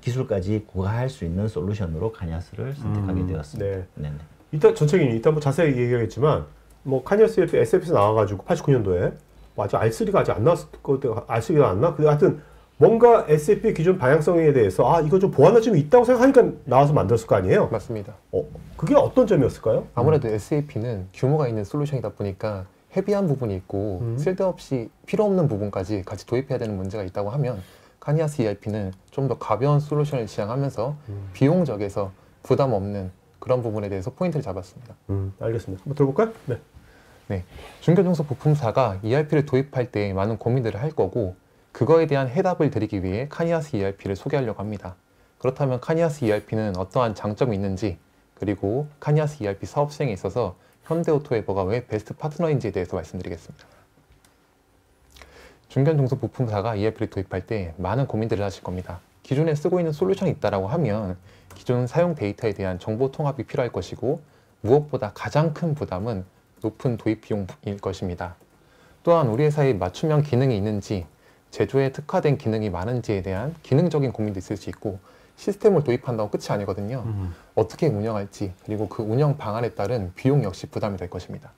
기술까지 구가할 수 있는 솔루션으로 카니아스를 선택하게 되었습니다. 네네. 이따 전체적인 이따 뭐 자세히 얘기하겠지만 뭐 카니아스 ERP SAP에서 나와가지고 89년도에 아직 R3가 아직 안 나왔을 때 R3가 나왔나? 근데 하여튼 뭔가 SAP 기존 방향성에 대해서 이거 좀 보완할 점이 있다고 생각하니까 나와서 만들었을 거 아니에요? 맞습니다. 그게 어떤 점이었을까요? 아무래도 SAP는 규모가 있는 솔루션이다 보니까 헤비한 부분이 있고 쓸데없이 필요 없는 부분까지 같이 도입해야 되는 문제가 있다고 하면 카니아스 ERP는 좀 더 가벼운 솔루션을 지향하면서 비용적에서 부담 없는 그런 부분에 대해서 포인트를 잡았습니다. 알겠습니다. 한번 들어볼까요? 네. 중견중소 부품사가 ERP를 도입할 때 많은 고민들을 할 거고, 그거에 대한 해답을 드리기 위해 카니아스 ERP를 소개하려고 합니다. 그렇다면 카니아스 ERP는 어떠한 장점이 있는지, 그리고 카니아스 ERP 사업 수행에 있어서 현대오토에버가 왜 베스트 파트너인지에 대해서 말씀드리겠습니다. 중견중소 부품사가 ERP를 도입할 때 많은 고민들을 하실 겁니다. 기존에 쓰고 있는 솔루션이 있다고 하면 기존 사용 데이터에 대한 정보 통합이 필요할 것이고, 무엇보다 가장 큰 부담은 높은 도입 비용일 것입니다. 또한 우리 회사에 맞춤형 기능이 있는지, 제조에 특화된 기능이 많은지에 대한 기능적인 고민도 있을 수 있고, 시스템을 도입한다고 끝이 아니거든요. 어떻게 운영할지, 그리고 그 운영 방안에 따른 비용 역시 부담이 될 것입니다.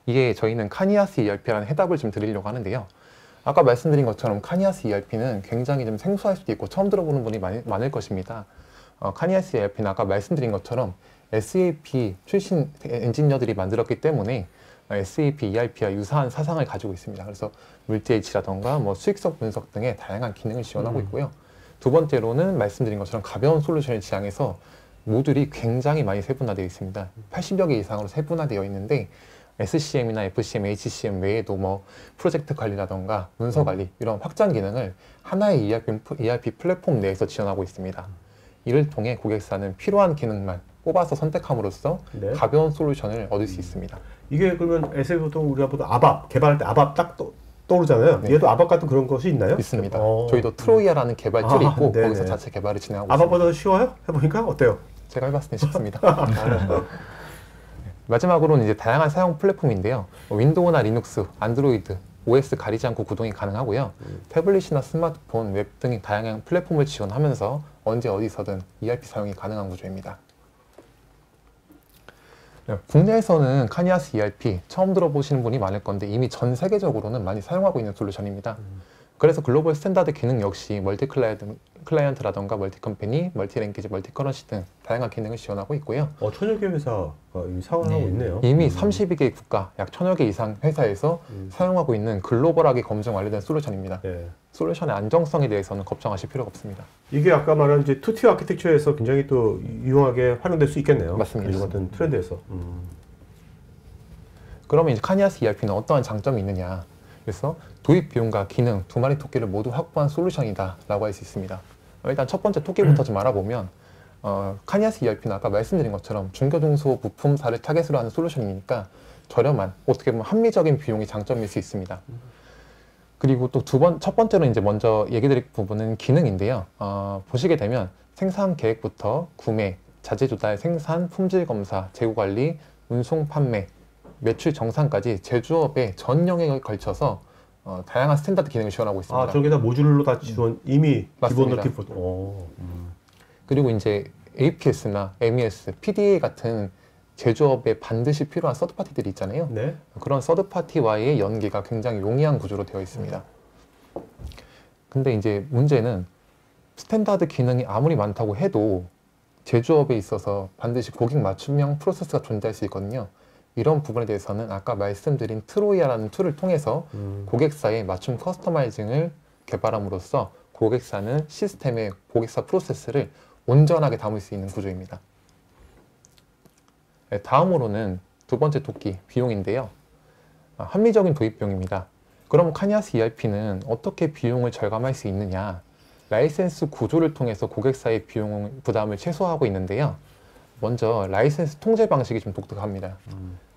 이게 저희는 카니아스 ERP라는 해답을 좀 드리려고 하는데요. 아까 말씀드린 것처럼 카니아스 ERP는 굉장히 좀 생소할 수도 있고 처음 들어보는 분이 많을 것입니다. 카니아스 ERP는 아까 말씀드린 것처럼 SAP 출신 엔지니어들이 만들었기 때문에 SAP ERP와 유사한 사상을 가지고 있습니다. 그래서 물티H라던가 뭐 수익성 분석 등의 다양한 기능을 지원하고 있고요. 두 번째로는 말씀드린 것처럼 가벼운 솔루션을 지향해서 모듈이 굉장히 많이 세분화되어 있습니다. 80여 개 이상으로 세분화되어 있는데 SCM이나 FCM, HCM 외에도 뭐 프로젝트 관리라던가 문서 관리 이런 확장 기능을 하나의 ERP 플랫폼 내에서 지원하고 있습니다. 이를 통해 고객사는 필요한 기능만 뽑아서 선택함으로써 네. 가벼운 솔루션을 얻을 수 있습니다. 이게 그러면 SAP 보통 우리가 보통 ABAP 개발할 때 ABAP 딱 떠오르잖아요. 네. 얘도 ABAP 같은 그런 것이 있나요? 있습니다. 어. 저희도 트로이아라는 개발 툴이 아, 있고 네네. 거기서 자체 개발을 진행하고 있습니다. ABAP보다 쉬워요? 해보니까 어때요? 제가 해봤을 때 쉽습니다. 마지막으로는 이제 다양한 사용 플랫폼인데요. 윈도우나 리눅스, 안드로이드, OS 가리지 않고 구동이 가능하고요. 태블릿이나 스마트폰, 웹 등의 다양한 플랫폼을 지원하면서 언제 어디서든 ERP 사용이 가능한 구조입니다. 국내에서는 카니아스 ERP 처음 들어보시는 분이 많을 건데 이미 전 세계적으로는 많이 사용하고 있는 솔루션입니다. 그래서 글로벌 스탠다드 기능 역시 멀티 클라이언트라던가 멀티 컴퍼니, 멀티 랭귀지, 멀티 커런시 등 다양한 기능을 지원하고 있고요. 천여 개 회사가 이미 사용을 하고 있네요. 이미 32개 국가, 약 1000여 개 이상 회사에서 사용하고 있는 글로벌하게 검증 완료된 솔루션입니다. 네. 솔루션의 안정성에 대해서는 걱정하실 필요가 없습니다. 이게 아까 말한 이제 투티어 아키텍처에서 굉장히 또 유용하게 활용될 수 있겠네요. 맞습니다. 이 같은 트렌드에서. 그러면 이제 카니아스 ERP는 어떠한 장점이 있느냐? 그래서 도입 비용과 기능 두 마리 토끼를 모두 확보한 솔루션이다 라고 할 수 있습니다. 일단 첫 번째 토끼부터 좀 알아보면 카니아스 ERP는 아까 말씀드린 것처럼 중견중소 부품사를 타겟으로 하는 솔루션이니까 저렴한, 어떻게 보면 합리적인 비용이 장점일 수 있습니다. 그리고 또 첫 번째로 이제 먼저 얘기 드릴 부분은 기능인데요. 보시게 되면 생산 계획부터 구매, 자재 조달, 생산, 품질 검사, 재고 관리, 운송, 판매, 매출 정산까지 제조업의 전 영역에 걸쳐서 다양한 스탠다드 기능을 지원하고 있습니다. 저게 다 모듈로 다 지원 이미 맞습니다. 기본으로 기본. 그리고 이제 APS나 MES, PDA 같은 제조업에 반드시 필요한 서드파티들이 있잖아요. 네. 그런 서드파티와의 연계가 굉장히 용이한 구조로 되어 있습니다. 근데 이제 문제는 스탠다드 기능이 아무리 많다고 해도 제조업에 있어서 반드시 고객 맞춤형 프로세스가 존재할 수 있거든요. 이런 부분에 대해서는 아까 말씀드린 트로이아라는 툴을 통해서 고객사의 맞춤 커스터마이징을 개발함으로써 고객사는 시스템의 고객사 프로세스를 온전하게 담을 수 있는 구조입니다. 네, 다음으로는 두 번째 토끼, 비용인데요. 합리적인 도입 비용입니다. 그럼 카니아스 ERP는 어떻게 비용을 절감할 수 있느냐? 라이센스 구조를 통해서 고객사의 비용 부담을 최소화하고 있는데요. 먼저 라이센스 통제 방식이 좀 독특합니다.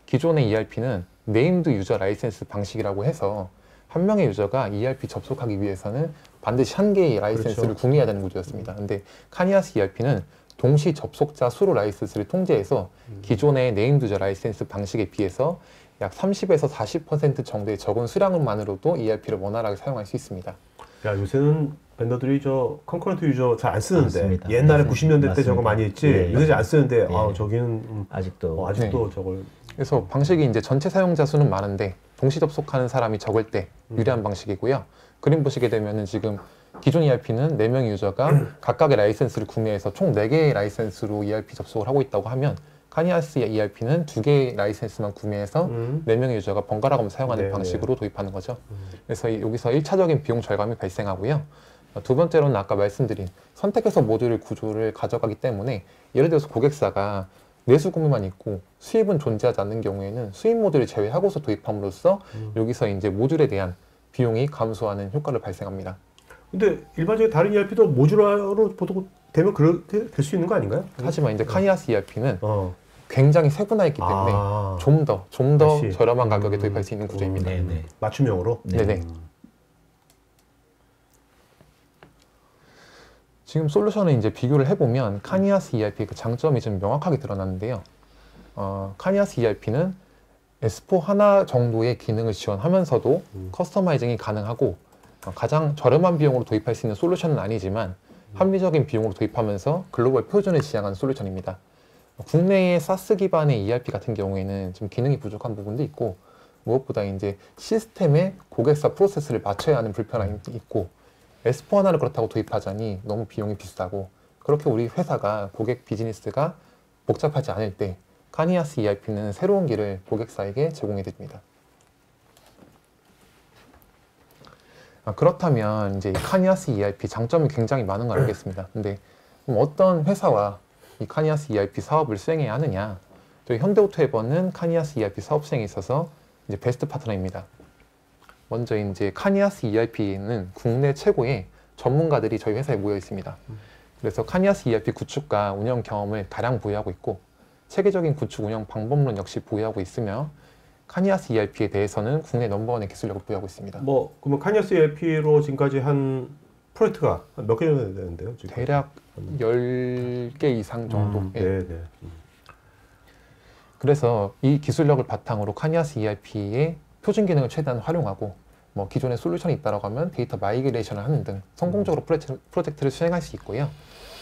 기존의 ERP는 네임드 유저 라이센스 방식이라고 해서 한 명의 유저가 ERP 접속하기 위해서는 반드시 한 개의 라이센스를 그렇죠. 구매해야 되는 구조였습니다. 근데 카니아스 ERP는 동시 접속자 수로 라이센스를 통제해서 기존의 네임드 유저 라이센스 방식에 비해서 약 30에서 40% 정도의 적은 수량만으로도 ERP를 원활하게 사용할 수 있습니다. 야, 요새는 vendor들이 컨커런트 유저 잘 안 쓰는데 맞습니다. 옛날에 네, 90년대 때 저거 맞습니다. 많이 했지. 네. 요새 잘 안 쓰는데 네. 저기는 아직도 아직도 저걸 그래서 방식이 이제 전체 사용자 수는 많은데 동시 접속하는 사람이 적을 때 유리한 방식이고요. 그림 보시게 되면은 지금 기존 ERP는 4명의 유저가 각각의 라이센스를 구매해서 총 4개의 라이센스로 ERP 접속을 하고 있다고 하면 카니아스 ERP는 2개의 라이센스만 구매해서 4명의 유저가 번갈아 가면서 사용하는 네, 방식으로 도입하는 거죠. 그래서 여기서 1차적인 비용 절감이 발생하고요. 두 번째로는 아까 말씀드린 선택해서 모듈 구조를 가져가기 때문에 예를 들어서 고객사가 내수 구매만 있고 수입은 존재하지 않는 경우에는 수입 모듈을 제외하고서 도입함으로써 여기서 이제 모듈에 대한 비용이 감소하는 효과를 발생합니다. 근데 일반적인 다른 ERP도 모듈화로 보통 되면 그렇게 될 수 있는 거 아닌가요? 하지만 이제 카니아스 ERP는 어. 굉장히 세분화했기 때문에 아. 좀 더 역시. 저렴한 가격에 도입할 수 있는 구조입니다. 네네. 맞춤형으로. 네네. 지금 솔루션을 이제 비교를 해보면 카니아스 ERP의 그 장점이 좀 명확하게 드러났는데요. 카니아스 ERP는 S4 하나 정도의 기능을 지원하면서도 커스터마이징이 가능하고 가장 저렴한 비용으로 도입할 수 있는 솔루션은 아니지만 합리적인 비용으로 도입하면서 글로벌 표준을 지향한 솔루션입니다. 국내의 사스 기반의 ERP 같은 경우에는 좀 기능이 부족한 부분도 있고 무엇보다 이제 시스템에 고객사 프로세스를 맞춰야 하는 불편함이 있고 S4 하나를 그렇다고 도입하자니 너무 비용이 비싸고 그렇게 우리 회사가 고객 비즈니스가 복잡하지 않을 때 카니아스 ERP는 새로운 길을 고객사에게 제공해 드립니다. 그렇다면 이제 이 카니아스 ERP 장점이 굉장히 많은 걸 알겠습니다. 근데 그럼 어떤 회사와 이 카니아스 ERP 사업을 수행해야 하느냐? 저희 현대오토에버는 카니아스 ERP 사업 수행에 있어서 이제 베스트 파트너입니다. 먼저 이제 카니아스 ERP는 국내 최고의 전문가들이 저희 회사에 모여 있습니다. 그래서 카니아스 ERP 구축과 운영 경험을 다량 보유하고 있고 체계적인 구축 운영 방법론 역시 보유하고 있으며 카니아스 ERP에 대해서는 국내 넘버원의 기술력을 보유하고 있습니다. 뭐 그러면 카니아스 ERP로 지금까지 한 프로젝트가 몇 개 정도 되는데요? 지금? 대략 10개 이상 정도. 예. 네, 네. 그래서 이 기술력을 바탕으로 카니아스 ERP의 표준 기능을 최대한 활용하고 뭐 기존의 솔루션이 있다고 하면 데이터 마이그레이션을 하는 등 성공적으로 프로젝트를 수행할 수 있고요.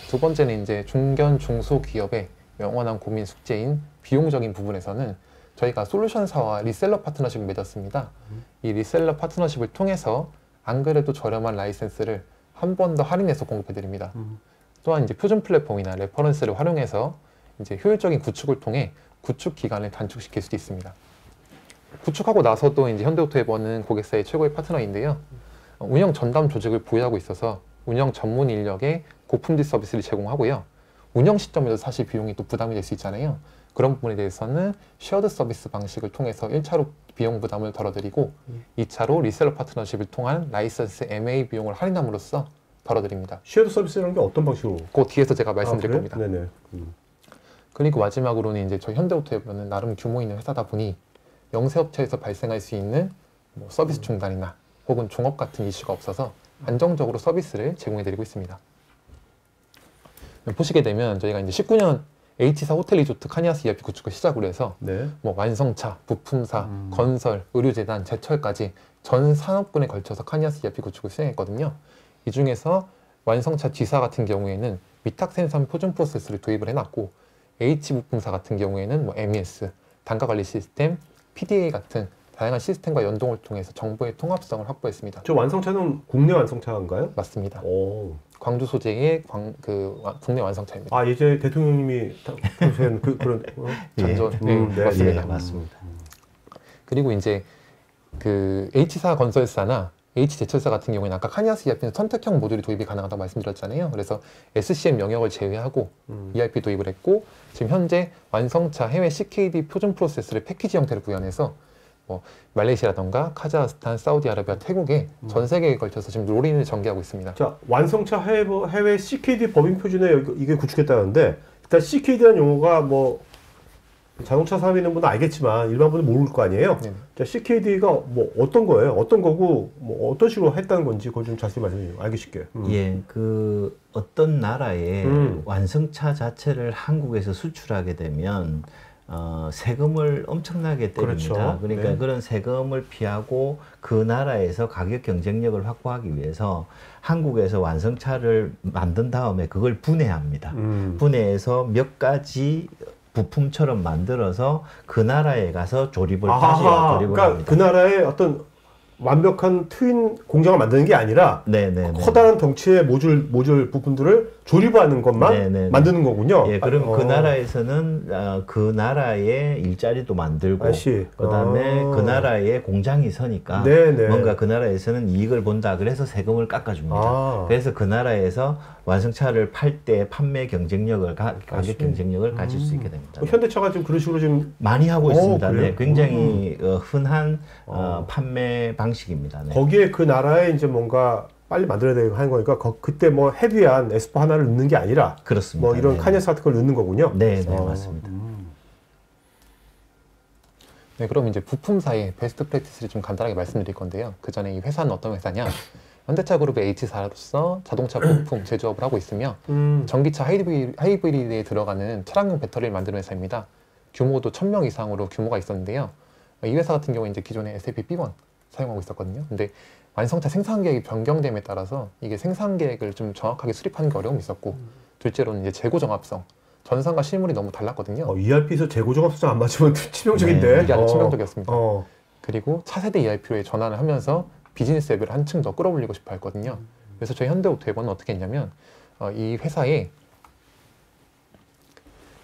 두 번째는 이제 중견 중소기업의 영원한 고민 숙제인 비용적인 부분에서는 저희가 솔루션사와 리셀러 파트너십을 맺었습니다. 이 리셀러 파트너십을 통해서 안 그래도 저렴한 라이센스를 한 번 더 할인해서 공급해 드립니다. 또한 이제 표준 플랫폼이나 레퍼런스를 활용해서 이제 효율적인 구축을 통해 구축 기간을 단축시킬 수도 있습니다. 구축하고 나서도 이제 현대오토에버는 고객사의 최고의 파트너인데요. 운영 전담 조직을 보유하고 있어서 운영 전문 인력의 고품질 서비스를 제공하고요. 운영 시점에도 사실 비용이 또 부담이 될 수 있잖아요. 그런 부분에 대해서는 쉐어드 서비스 방식을 통해서 1차로 비용 부담을 덜어드리고 2차로 리셀러 파트너십을 통한 라이선스 MA 비용을 할인함으로써 덜어드립니다. 쉐어드 서비스라는 게 어떤 방식으로? 그 뒤에서 제가 말씀드릴 겁니다. 네네. 그리고 마지막으로는 이제 저희 현대오토에버는 나름 규모 있는 회사다 보니 영세업체에서 발생할 수 있는 뭐 서비스 중단이나 혹은 종업 같은 이슈가 없어서 안정적으로 서비스를 제공해드리고 있습니다. 보시게 되면 저희가 이제 19년 H사 호텔 리조트 카니아스 ERP 구축을 시작으로 해서 네. 뭐 완성차, 부품사, 건설, 의료재단, 제철까지 전 산업군에 걸쳐서 카니아스 ERP 구축을 수행했거든요. 이 중에서 완성차 D사 같은 경우에는 위탁 생산 표준 프로세스를 도입을 해놨고 H 부품사 같은 경우에는 뭐 MES, 단가관리 시스템, PDA 같은 다양한 시스템과 연동을 통해서 정보의 통합성을 확보했습니다. 저 완성차는 국내 완성차인가요? 맞습니다. 오. 광주 소재의 국내 완성차입니다. 아 예전에 대통령님이 평소에 그런 전전 네. 네, 맞습니다. 예, 맞습니다. 그리고 이제 그 H사 건설사나 H제철사 같은 경우에는 아까 카니아스 ERP는 선택형 모듈이 도입이 가능하다고 말씀드렸잖아요. 그래서 SCM 영역을 제외하고 ERP 도입을 했고 지금 현재 완성차 해외 CKD 표준 프로세스를 패키지 형태로 구현해서 뭐 말레이시아라던가 카자흐스탄, 사우디아라비아, 태국에 전 세계에 걸쳐서 지금 롤인을 전개하고 있습니다. 자 완성차 해외 CKD 법인 표준에 이게 구축했다는데 일단 CKD라는 용어가 뭐 자동차 사업에 있는 분은 알겠지만 일반 분은 모를 거 아니에요. 네. 자 CKD가 뭐 어떤 거예요? 어떤 거고 뭐 어떤 식으로 했다는 건지 그걸 좀 자세히 말씀해 주세요. 알기 쉽게. 예, 그 어떤 나라의 완성차 자체를 한국에서 수출하게 되면 세금을 엄청나게 때립니다. 그렇죠. 그러니까 네. 그런 세금을 피하고 그 나라에서 가격 경쟁력을 확보하기 위해서 한국에서 완성차를 만든 다음에 그걸 분해합니다. 분해해서 몇 가지 부품처럼 만들어서 그 나라에 가서 조립을 다시 조립을 그러니까 합니다. 그 나라의 어떤 완벽한 트윈 공장을 만드는 게 아니라 네네. 커다란 덩치의 모듈 부품들을 조립하는 것만 네네네. 만드는 거군요. 예, 그럼 그 나라에서는 그 나라의 일자리도 만들고 아시. 그다음에 그 나라에 공장이 서니까 네네. 뭔가 그 나라에서는 이익을 본다. 그래서 세금을 깎아줍니다. 그래서 그 나라에서 완성차를 팔 때 판매 경쟁력을 가격 경쟁력을 가질 수 있게 됩니다. 현대차가 지금 그런 식으로 지금 많이 하고 있습니다. 그래요? 네, 굉장히 흔한 판매 방식입니다. 네. 거기에 그 나라에 이제 뭔가 빨리 만들어야 되고 하는 거니까 그때 뭐 헤비한 S4 하나를 넣는 게 아니라 그렇습니다. 뭐 이런 네. 카니아스 같은 걸 넣는 거군요. 네, 네, 맞습니다. 네, 그럼 이제 부품사의 베스트 프랙티스를 좀 간단하게 말씀드릴 건데요. 그 전에 이 회사는 어떤 회사냐? 현대차 그룹의 H사로서 자동차 부품 제조업을 하고 있으며 전기차 하이브리드에 들어가는 차량용 배터리를 만드는 회사입니다. 규모도 1000명 이상으로 규모가 있었는데요. 이 회사 같은 경우에 이제 기존에 SAP B1 사용하고 있었거든요. 근데 완성차 생산 계획이 변경됨에 따라서 이게 생산 계획을 좀 정확하게 수립하는 게 어려움이 있었고, 둘째로는 이제 재고 정합성, 전산과 실물이 너무 달랐거든요. ERP에서 재고정합 수정 안 맞으면 치명적인데. 네, 이게 아주 치명적이었습니다. 어. 그리고 차세대 ERP로의 전환을 하면서 비즈니스 앱을 한층 더 끌어올리고 싶어 했거든요. 그래서 저희 현대오토웨버는 어떻게 했냐면 이 회사에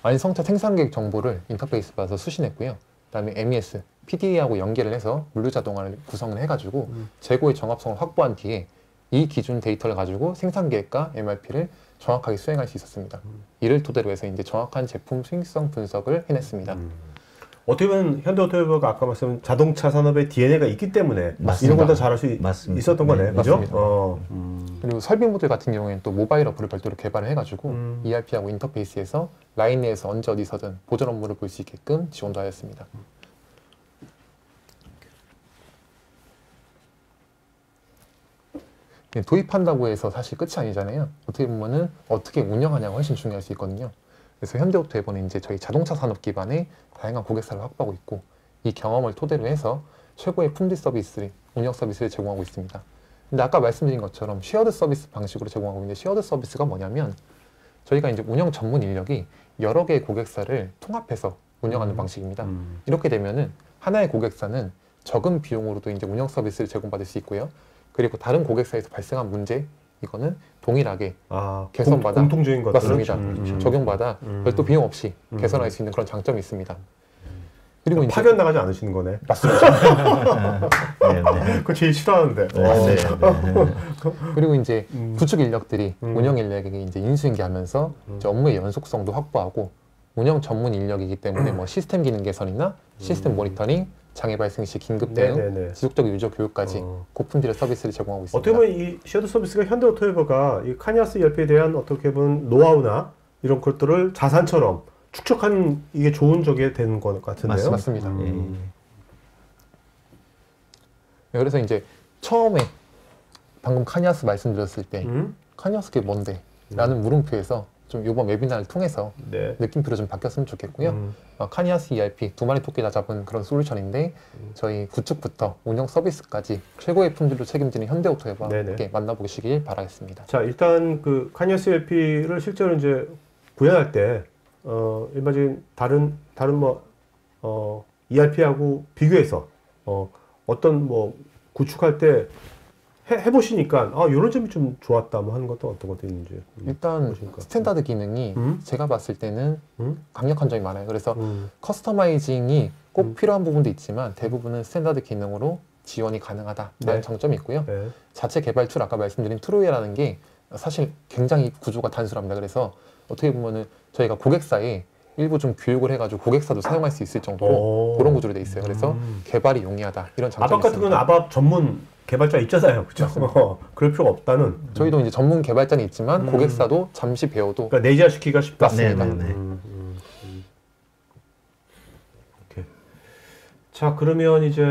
완성차 생산계획 정보를 인터페이스 받아서 수신했고요. 그다음에 MES, PDA하고 연계를 해서 물류자동화를 구성을 해가지고 재고의 정합성을 확보한 뒤에 이 기준 데이터를 가지고 생산계획과 MRP를 정확하게 수행할 수 있었습니다. 이를 토대로 해서 이제 정확한 제품 수익성 분석을 해냈습니다. 어떻게 보면 현대오토웨버가 아까 말씀한 자동차 산업의 DNA가 있기 때문에 맞습니다. 이런 걸 다 잘할 수 맞습니다. 있었던 거네, 네, 그죠? 맞습니다. 어. 그리고 설비 모듈 같은 경우에는 또 모바일 어플을 별도로 개발을 해가지고 ERP하고 인터페이스에서 라인 내에서 언제 어디서든 보전 업무를 볼 수 있게끔 지원도 하였습니다. 도입한다고 해서 사실 끝이 아니잖아요. 어떻게 보면은 어떻게 운영하냐가 훨씬 중요할 수 있거든요. 그래서 현대오토웨버는 이제 저희 자동차 산업 기반의 다양한 고객사를 확보하고 있고, 이 경험을 토대로 해서 최고의 품질 서비스를, 운영 서비스를 제공하고 있습니다. 근데 아까 말씀드린 것처럼 쉐어드 서비스 방식으로 제공하고 있는데, 쉐어드 서비스가 뭐냐면 저희가 이제 운영 전문 인력이 여러 개의 고객사를 통합해서 운영하는 방식입니다. 이렇게 되면은 하나의 고객사는 적은 비용으로도 이제 운영 서비스를 제공받을 수 있고요. 그리고 다른 고객사에서 발생한 문제, 이거는 동일하게 개선받아 공통적인 것들은 맞습니다. 적용받아 별도 비용 없이 개선할 수 있는 그런 장점이 있습니다. 그리고 이제 파견 나가지 않으시는 거네. 맞습니다. 네, 네. 그거 제일 싫어하는데. 네, 네. 그리고 이제 구축 인력들이 운영 인력에게 이제 인수인계하면서 이제 업무의 연속성도 확보하고, 운영 전문 인력이기 때문에 뭐 시스템 기능 개선이나 시스템 모니터링, 장애 발생 시 긴급 대응, 네네네. 지속적 유저 교육까지 고품질의 서비스를 제공하고 있습니다. 어떻게 보면 이 쉐어드 서비스가 현대오토웨버가 이 카니아스 ERP에 대한 어떻게 보면 노하우나 이런 것들을 자산처럼 축적하는 이게 좋은 적이 되는 것 같은데요. 맞습니다. 예. 그래서 이제 처음에 방금 카니아스 말씀드렸을 때 음? 카니아스가 뭔데? 라는 물음표에서 좀 이번 웨비나를 통해서 네. 느낌표로 좀 바뀌었으면 좋겠고요. 카니아스 ERP 두 마리 토끼 다 잡은 그런 솔루션인데 저희 구축부터 운영 서비스까지 최고의 품질로 책임지는 현대오토웨버와 네네. 함께 만나보시길 바라겠습니다. 자, 일단 그 카니아스 ERP를 실제로 이제 구현할 때 일반적인 다른 ERP하고 비교해서 어떤 뭐 구축할 때 해보시니까 이런 점이 좀 좋았다 뭐 하는 것도 어떤 것도 있는지 일단 보시니까. 스탠다드 기능이 제가 봤을 때는 강력한 점이 많아요. 그래서 음. 커스터마이징이 꼭 필요한 부분도 있지만 대부분은 스탠다드 기능으로 지원이 가능하다라는 네. 장점이 있고요. 네. 자체 개발 툴 아까 말씀드린 트로이라는 게 사실 굉장히 구조가 단순합니다. 그래서 어떻게 보면은 저희가 고객사에 일부 좀 교육을 해가지고 고객사도 사용할 수 있을 정도로 오. 그런 구조로 돼 있어요. 그래서 개발이 용이하다 이런 장점이 아밥 같은 있습니다. 건 아밥 전문 개발자 있잖아요, 그렇죠? 그럴 필요가 없다는. 저희도 이제 전문 개발자는 있지만 고객사도 잠시 배워도 그러니까 내재화 시키기가 쉽다. 맞습니다. 네, 네, 네. 오케이. 자, 그러면 이제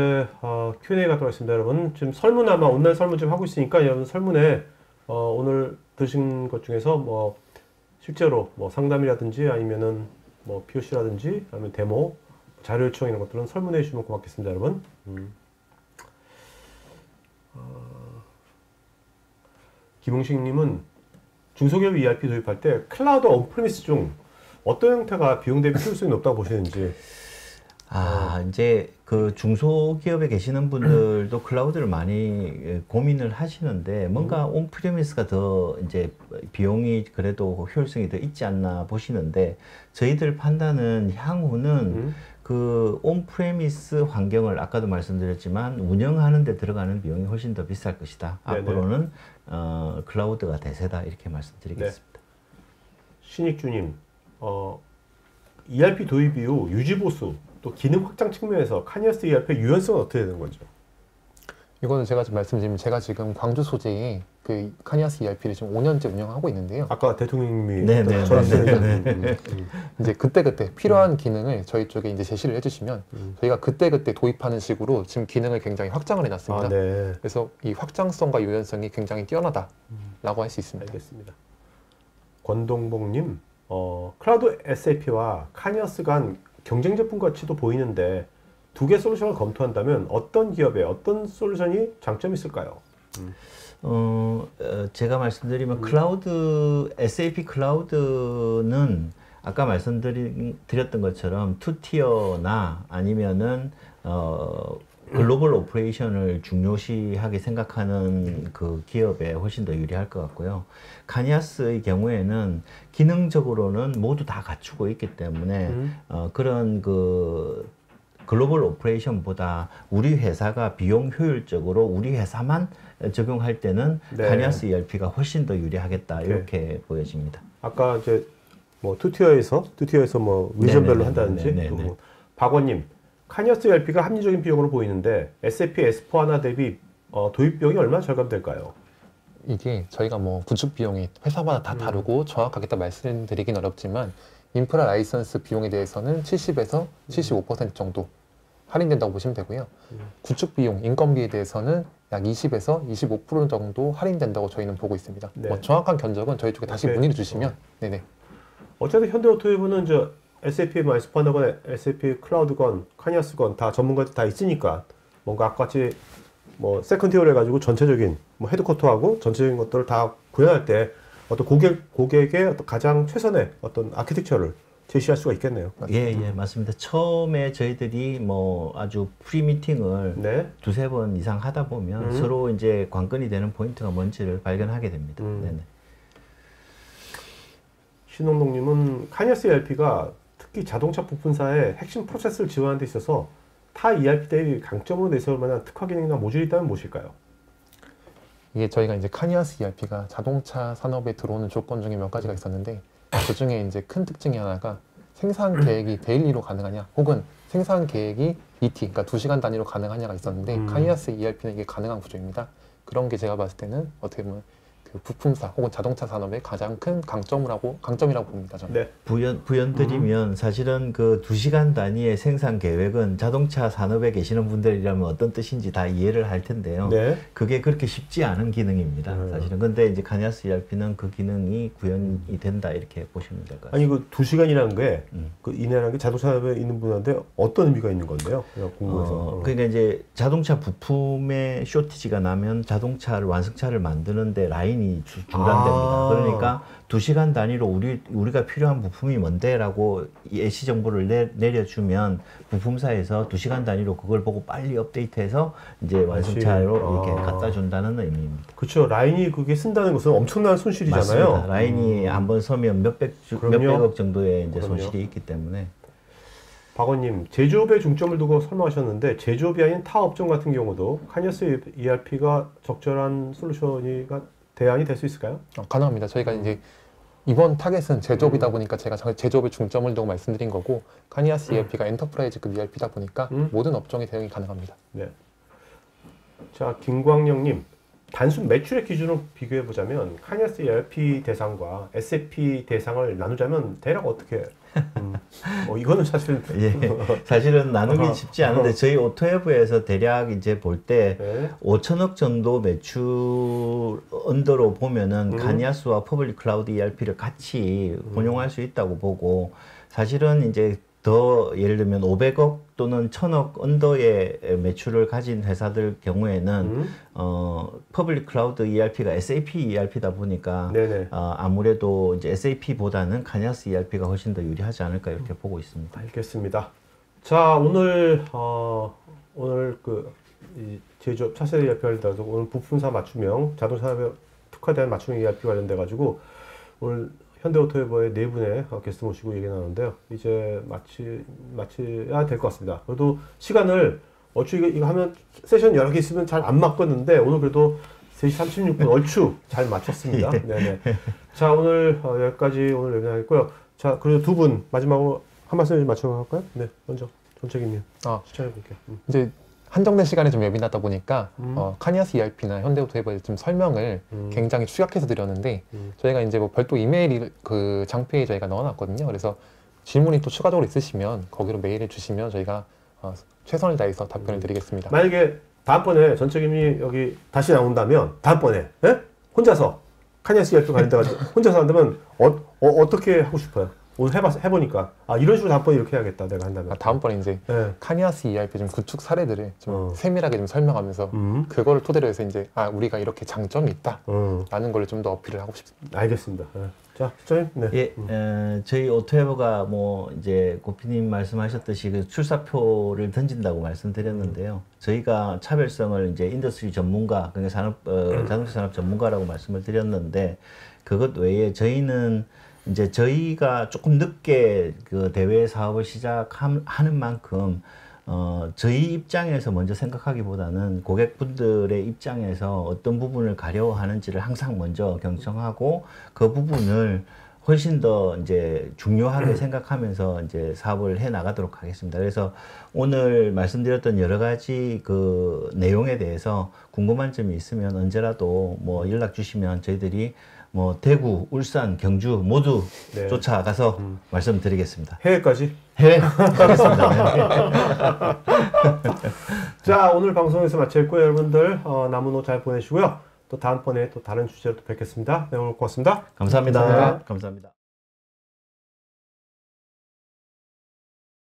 Q&A 가도록 하겠습니다, 여러분. 지금 설문 아마 온라인 설문 지금 하고 있으니까 여러분 설문에 오늘 드신 것 중에서 뭐 실제로 뭐 상담이라든지 아니면은 뭐 POC라든지 아니면 데모 자료 요청 이런 것들은 설문해 주시면 고맙겠습니다, 여러분. 김홍식님은 중소기업 ERP 도입할 때 클라우드 온프리미스 중 어떤 형태가 비용 대비 효율성이 높다고 보시는지. 이제 그 중소기업에 계시는 분들도 클라우드를 많이 고민을 하시는데 뭔가 온프리미스가 더 이제 비용이 그래도 효율성이 더 있지 않나 보시는데 저희들 판단은 향후는 그 온프리미스 환경을 아까도 말씀드렸지만 운영하는 데 들어가는 비용이 훨씬 더 비쌀 것이다. 네네. 앞으로는 클라우드가 대세다 이렇게 말씀드리겠습니다. 신익주님, ERP 도입 이후 유지 보수 또 기능 확장 측면에서 카니아스 ERP의 유연성은 어떻게 되는 거죠? 이거는 제가 좀 말씀드리면 제가 지금 광주 소재에 그 카니아스 ERP를 지금 5년째 운영하고 있는데요. 아까 대통령님이 네네. 이제 그때그때 필요한 기능을 저희 쪽에 이제 제시를 해주시면 저희가 그때그때 도입하는 식으로 지금 기능을 굉장히 확장을 해놨습니다. 네. 그래서 이 확장성과 유연성이 굉장히 뛰어나다라고 할 수 있습니다. 알겠습니다. 권동복님, 클라우드 SAP와 카니아스 간 경쟁 제품 가치도 보이는데 두 개 솔루션을 검토한다면 어떤 기업에 어떤 솔루션이 장점이 있을까요? 제가 말씀드리면 클라우드, SAP 클라우드는 아까 말씀드렸던 것처럼 투티어나 아니면은 글로벌 오퍼레이션을 중요시하게 생각하는 그 기업에 훨씬 더 유리할 것 같고요. 카니아스의 경우에는 기능적으로는 모두 다 갖추고 있기 때문에 그런 그 글로벌 오퍼레이션보다 우리 회사가 비용 효율적으로 우리 회사만 적용할 때는 네. 카니아스 ERP가 훨씬 더 유리하겠다 이렇게 보여집니다. 아까 이제 뭐 투티어에서 뭐 리전별로 네네네. 한다든지 네네네. 또 박원님 카니아스 ERP가 합리적인 비용으로 보이는데 SAP S4하나 대비 도입 비용이 얼마나 절감될까요? 이게 저희가 뭐 구축 비용이 회사마다 다 다르고 정확하게 딱 말씀드리긴 어렵지만 인프라 라이선스 비용에 대해서는 70에서 75% 정도 할인된다고 보시면 되고요. 구축 비용, 인건비에 대해서는 약 20에서 25% 정도 할인된다고 저희는 보고 있습니다. 네. 뭐 정확한 견적은 저희 쪽에 다시 오케이. 문의를 주시면 네네. 어차피 현대오토웨이브는 저 SAP 뭐 S4하나건 SAP 클라우드건 카니아스건 다 전문가들 다 있으니까 뭔가 아까 같이 뭐 세컨티어를 해가지고 전체적인 뭐 헤드쿼터하고 전체적인 것들을 다 구현할 때 어떤 고객의 어떤 가장 최선의 어떤 아키텍처를 제시할 수가 있겠네요. 예, 맞습니다. 처음에 저희들이 뭐 아주 프리 미팅을 네. 두세 번 이상 하다 보면 서로 이제 관건이 되는 포인트가 뭔지를 발견하게 됩니다. 네네. 신홍동님은 카니아스 ERP가 특히 자동차 부품사의 핵심 프로세스를 지원하는 데 있어서 타 ERP 대비 강점으로 내세울 만한 특화 기능이나 모듈이 있다면 무엇일까요? 이게 저희가 이제 카니아스 ERP가 자동차 산업에 들어오는 조건 중에 몇 가지가 있었는데 그 중에 이제 큰 특징이 하나가 생산 계획이 데일리로 가능하냐 혹은 생산 계획이 ET, 그러니까 2시간 단위로 가능하냐가 있었는데 카니아스 ERP는 이게 가능한 구조입니다. 그런 게 제가 봤을 때는 어떻게 보면 그 부품사 혹은 자동차 산업의 가장 큰 강점이라고 봅니다. 저는. 네. 부연드리면 사실은 그 2시간 단위의 생산 계획은 자동차 산업에 계시는 분들이라면 어떤 뜻인지 다 이해를 할 텐데요. 네. 그게 그렇게 쉽지 않은 기능입니다. 사실은. 근데 이제 카니아스 ERP는 그 기능이 구현이 된다 이렇게 보시면 될 것 같습니다. 아니 그 2시간이라는 게 그 이내라는 게 자동차 산업에 있는 분한테 어떤 의미가 있는 건데요? 그냥 궁금해서. 그러니까 이제 자동차 부품의 쇼티지가 나면 자동차를 완성차를 만드는데 라인이 중단됩니다. 그러니까 2시간 단위로 우리가 필요한 부품이 뭔데라고 예시 정보를 내려주면 부품사에서 2시간 단위로 그걸 보고 빨리 업데이트해서 이제 완성차로 이렇게 갖다 준다는 의미입니다. 그렇죠. 라인이 그게 쓴다는 것은 엄청난 손실이잖아요. 맞습니다. 라인이 한번 서면 몇백억 정도의 이제 그럼요. 손실이 있기 때문에. 박원님, 제조업에 중점을 두고 설명하셨는데 제조업이 아닌 타 업종 같은 경우도 카니아스 ERP가 적절한 솔루션이 대안이 될 수 있을까요? 가능합니다. 저희가 이제 이번 타겟은 제조업이다 보니까 제가 제조업에 중점을 두고 말씀드린 거고 카니아스 ERP가 엔터프라이즈급 ERP다 보니까 모든 업종에 대응이 가능합니다. 네. 자, 김광영님, 단순 매출의 기준으로 비교해 보자면 카니아스 ERP 대상과 SAP 대상을 나누자면 대략 어떻게? 이거는 사실은 예, 사실은 나누긴 쉽지 않은데 저희 오토웨브에서 대략 이제 볼 때 네. 5천억 정도 매출 언더로 보면은 카니아스와 퍼블릭 클라우드 ERP를 같이 혼용할 수 있다고 보고 사실은 이제 더 예를 들면 500억 또는 1000억 언더의 매출을 가진 회사들 경우에는 퍼블릭 클라우드 ERP가 SAP ERP다 보니까 네네. 아무래도 이제 SAP보다는 카니아스 ERP가 훨씬 더 유리하지 않을까 이렇게 보고 있습니다. 알겠습니다. 자, 오늘 이 제조업 차세 ERP 관련돼서 오늘 부품사 맞춤형 자동차 산업에 특화된 맞춤형 ERP 관련돼 가지고 오늘 현대오토웨버의 네 분의 게스트 모시고 얘기 나누는데요. 이제 마쳐야 될 것 같습니다. 그래도 시간을 얼추 이거 하면 세션 여러 개 있으면 잘 안 맞겠는데 오늘 그래도 3시 36분 얼추 잘 맞췄습니다. 네네. 자, 오늘 여기까지 오늘 웨비나 했고요. 자, 그리고 두 분 마지막으로 한 말씀 맞춰갈까요? 네, 먼저 전책임님 추천해 볼게요. 이제 한정된 시간에 좀 웨비나다 보니까 카니아스 ERP나 현대오토웨버에 좀 설명을 굉장히 축약해서 드렸는데 저희가 이제 뭐 별도 이메일 그 장표에 저희가 넣어놨거든요. 그래서 질문이 또 추가적으로 있으시면 거기로 메일을 주시면 저희가 최선을 다해서 답변을 드리겠습니다. 만약에 다음번에 전책임이 여기 다시 나온다면 다음번에 혼자서 카니아스 ERP 관련돼가지고 혼자서 한다면 어떻게 하고 싶어요? 오늘 해보니까 이런 식으로 다음번에 이렇게 해야겠다 내가 한다면. 다음번에 이제 네. 카니아스 ERP 좀 구축 사례들을 좀 세밀하게 좀 설명하면서 그거를 토대로 해서 이제 우리가 이렇게 장점이 있다라는 걸 좀 더 어필을 하고 싶습니다. 알겠습니다. 네. 자, 실장님. 네. 예, 저희 오토에버가 뭐 이제 고피님 말씀하셨듯이 그 출사표를 던진다고 말씀드렸는데요. 저희가 차별성을 이제 인더스트리 전문가, 그러니까 자동차 산업 전문가라고 말씀을 드렸는데 그것 외에 저희는 이제 저희가 조금 늦게 그 대외 사업을 시작하는 만큼 저희 입장에서 먼저 생각하기보다는 고객분들의 입장에서 어떤 부분을 가려워하는지를 항상 먼저 경청하고 그 부분을 훨씬 더 이제 중요하게 생각하면서 이제 사업을 해 나가도록 하겠습니다. 그래서 오늘 말씀드렸던 여러 가지 그 내용에 대해서 궁금한 점이 있으면 언제라도 뭐 연락 주시면 저희들이 뭐 대구, 울산, 경주 모두 네. 쫓아가서 말씀드리겠습니다. 해외까지? 해외 가겠습니다. 자, 오늘 방송에서 마치겠고요. 여러분들 남은 호 잘 보내시고요. 또 다음번에 또 다른 주제로 또 뵙겠습니다. 네, 오늘 고맙습니다. 감사합니다. 감사합니다.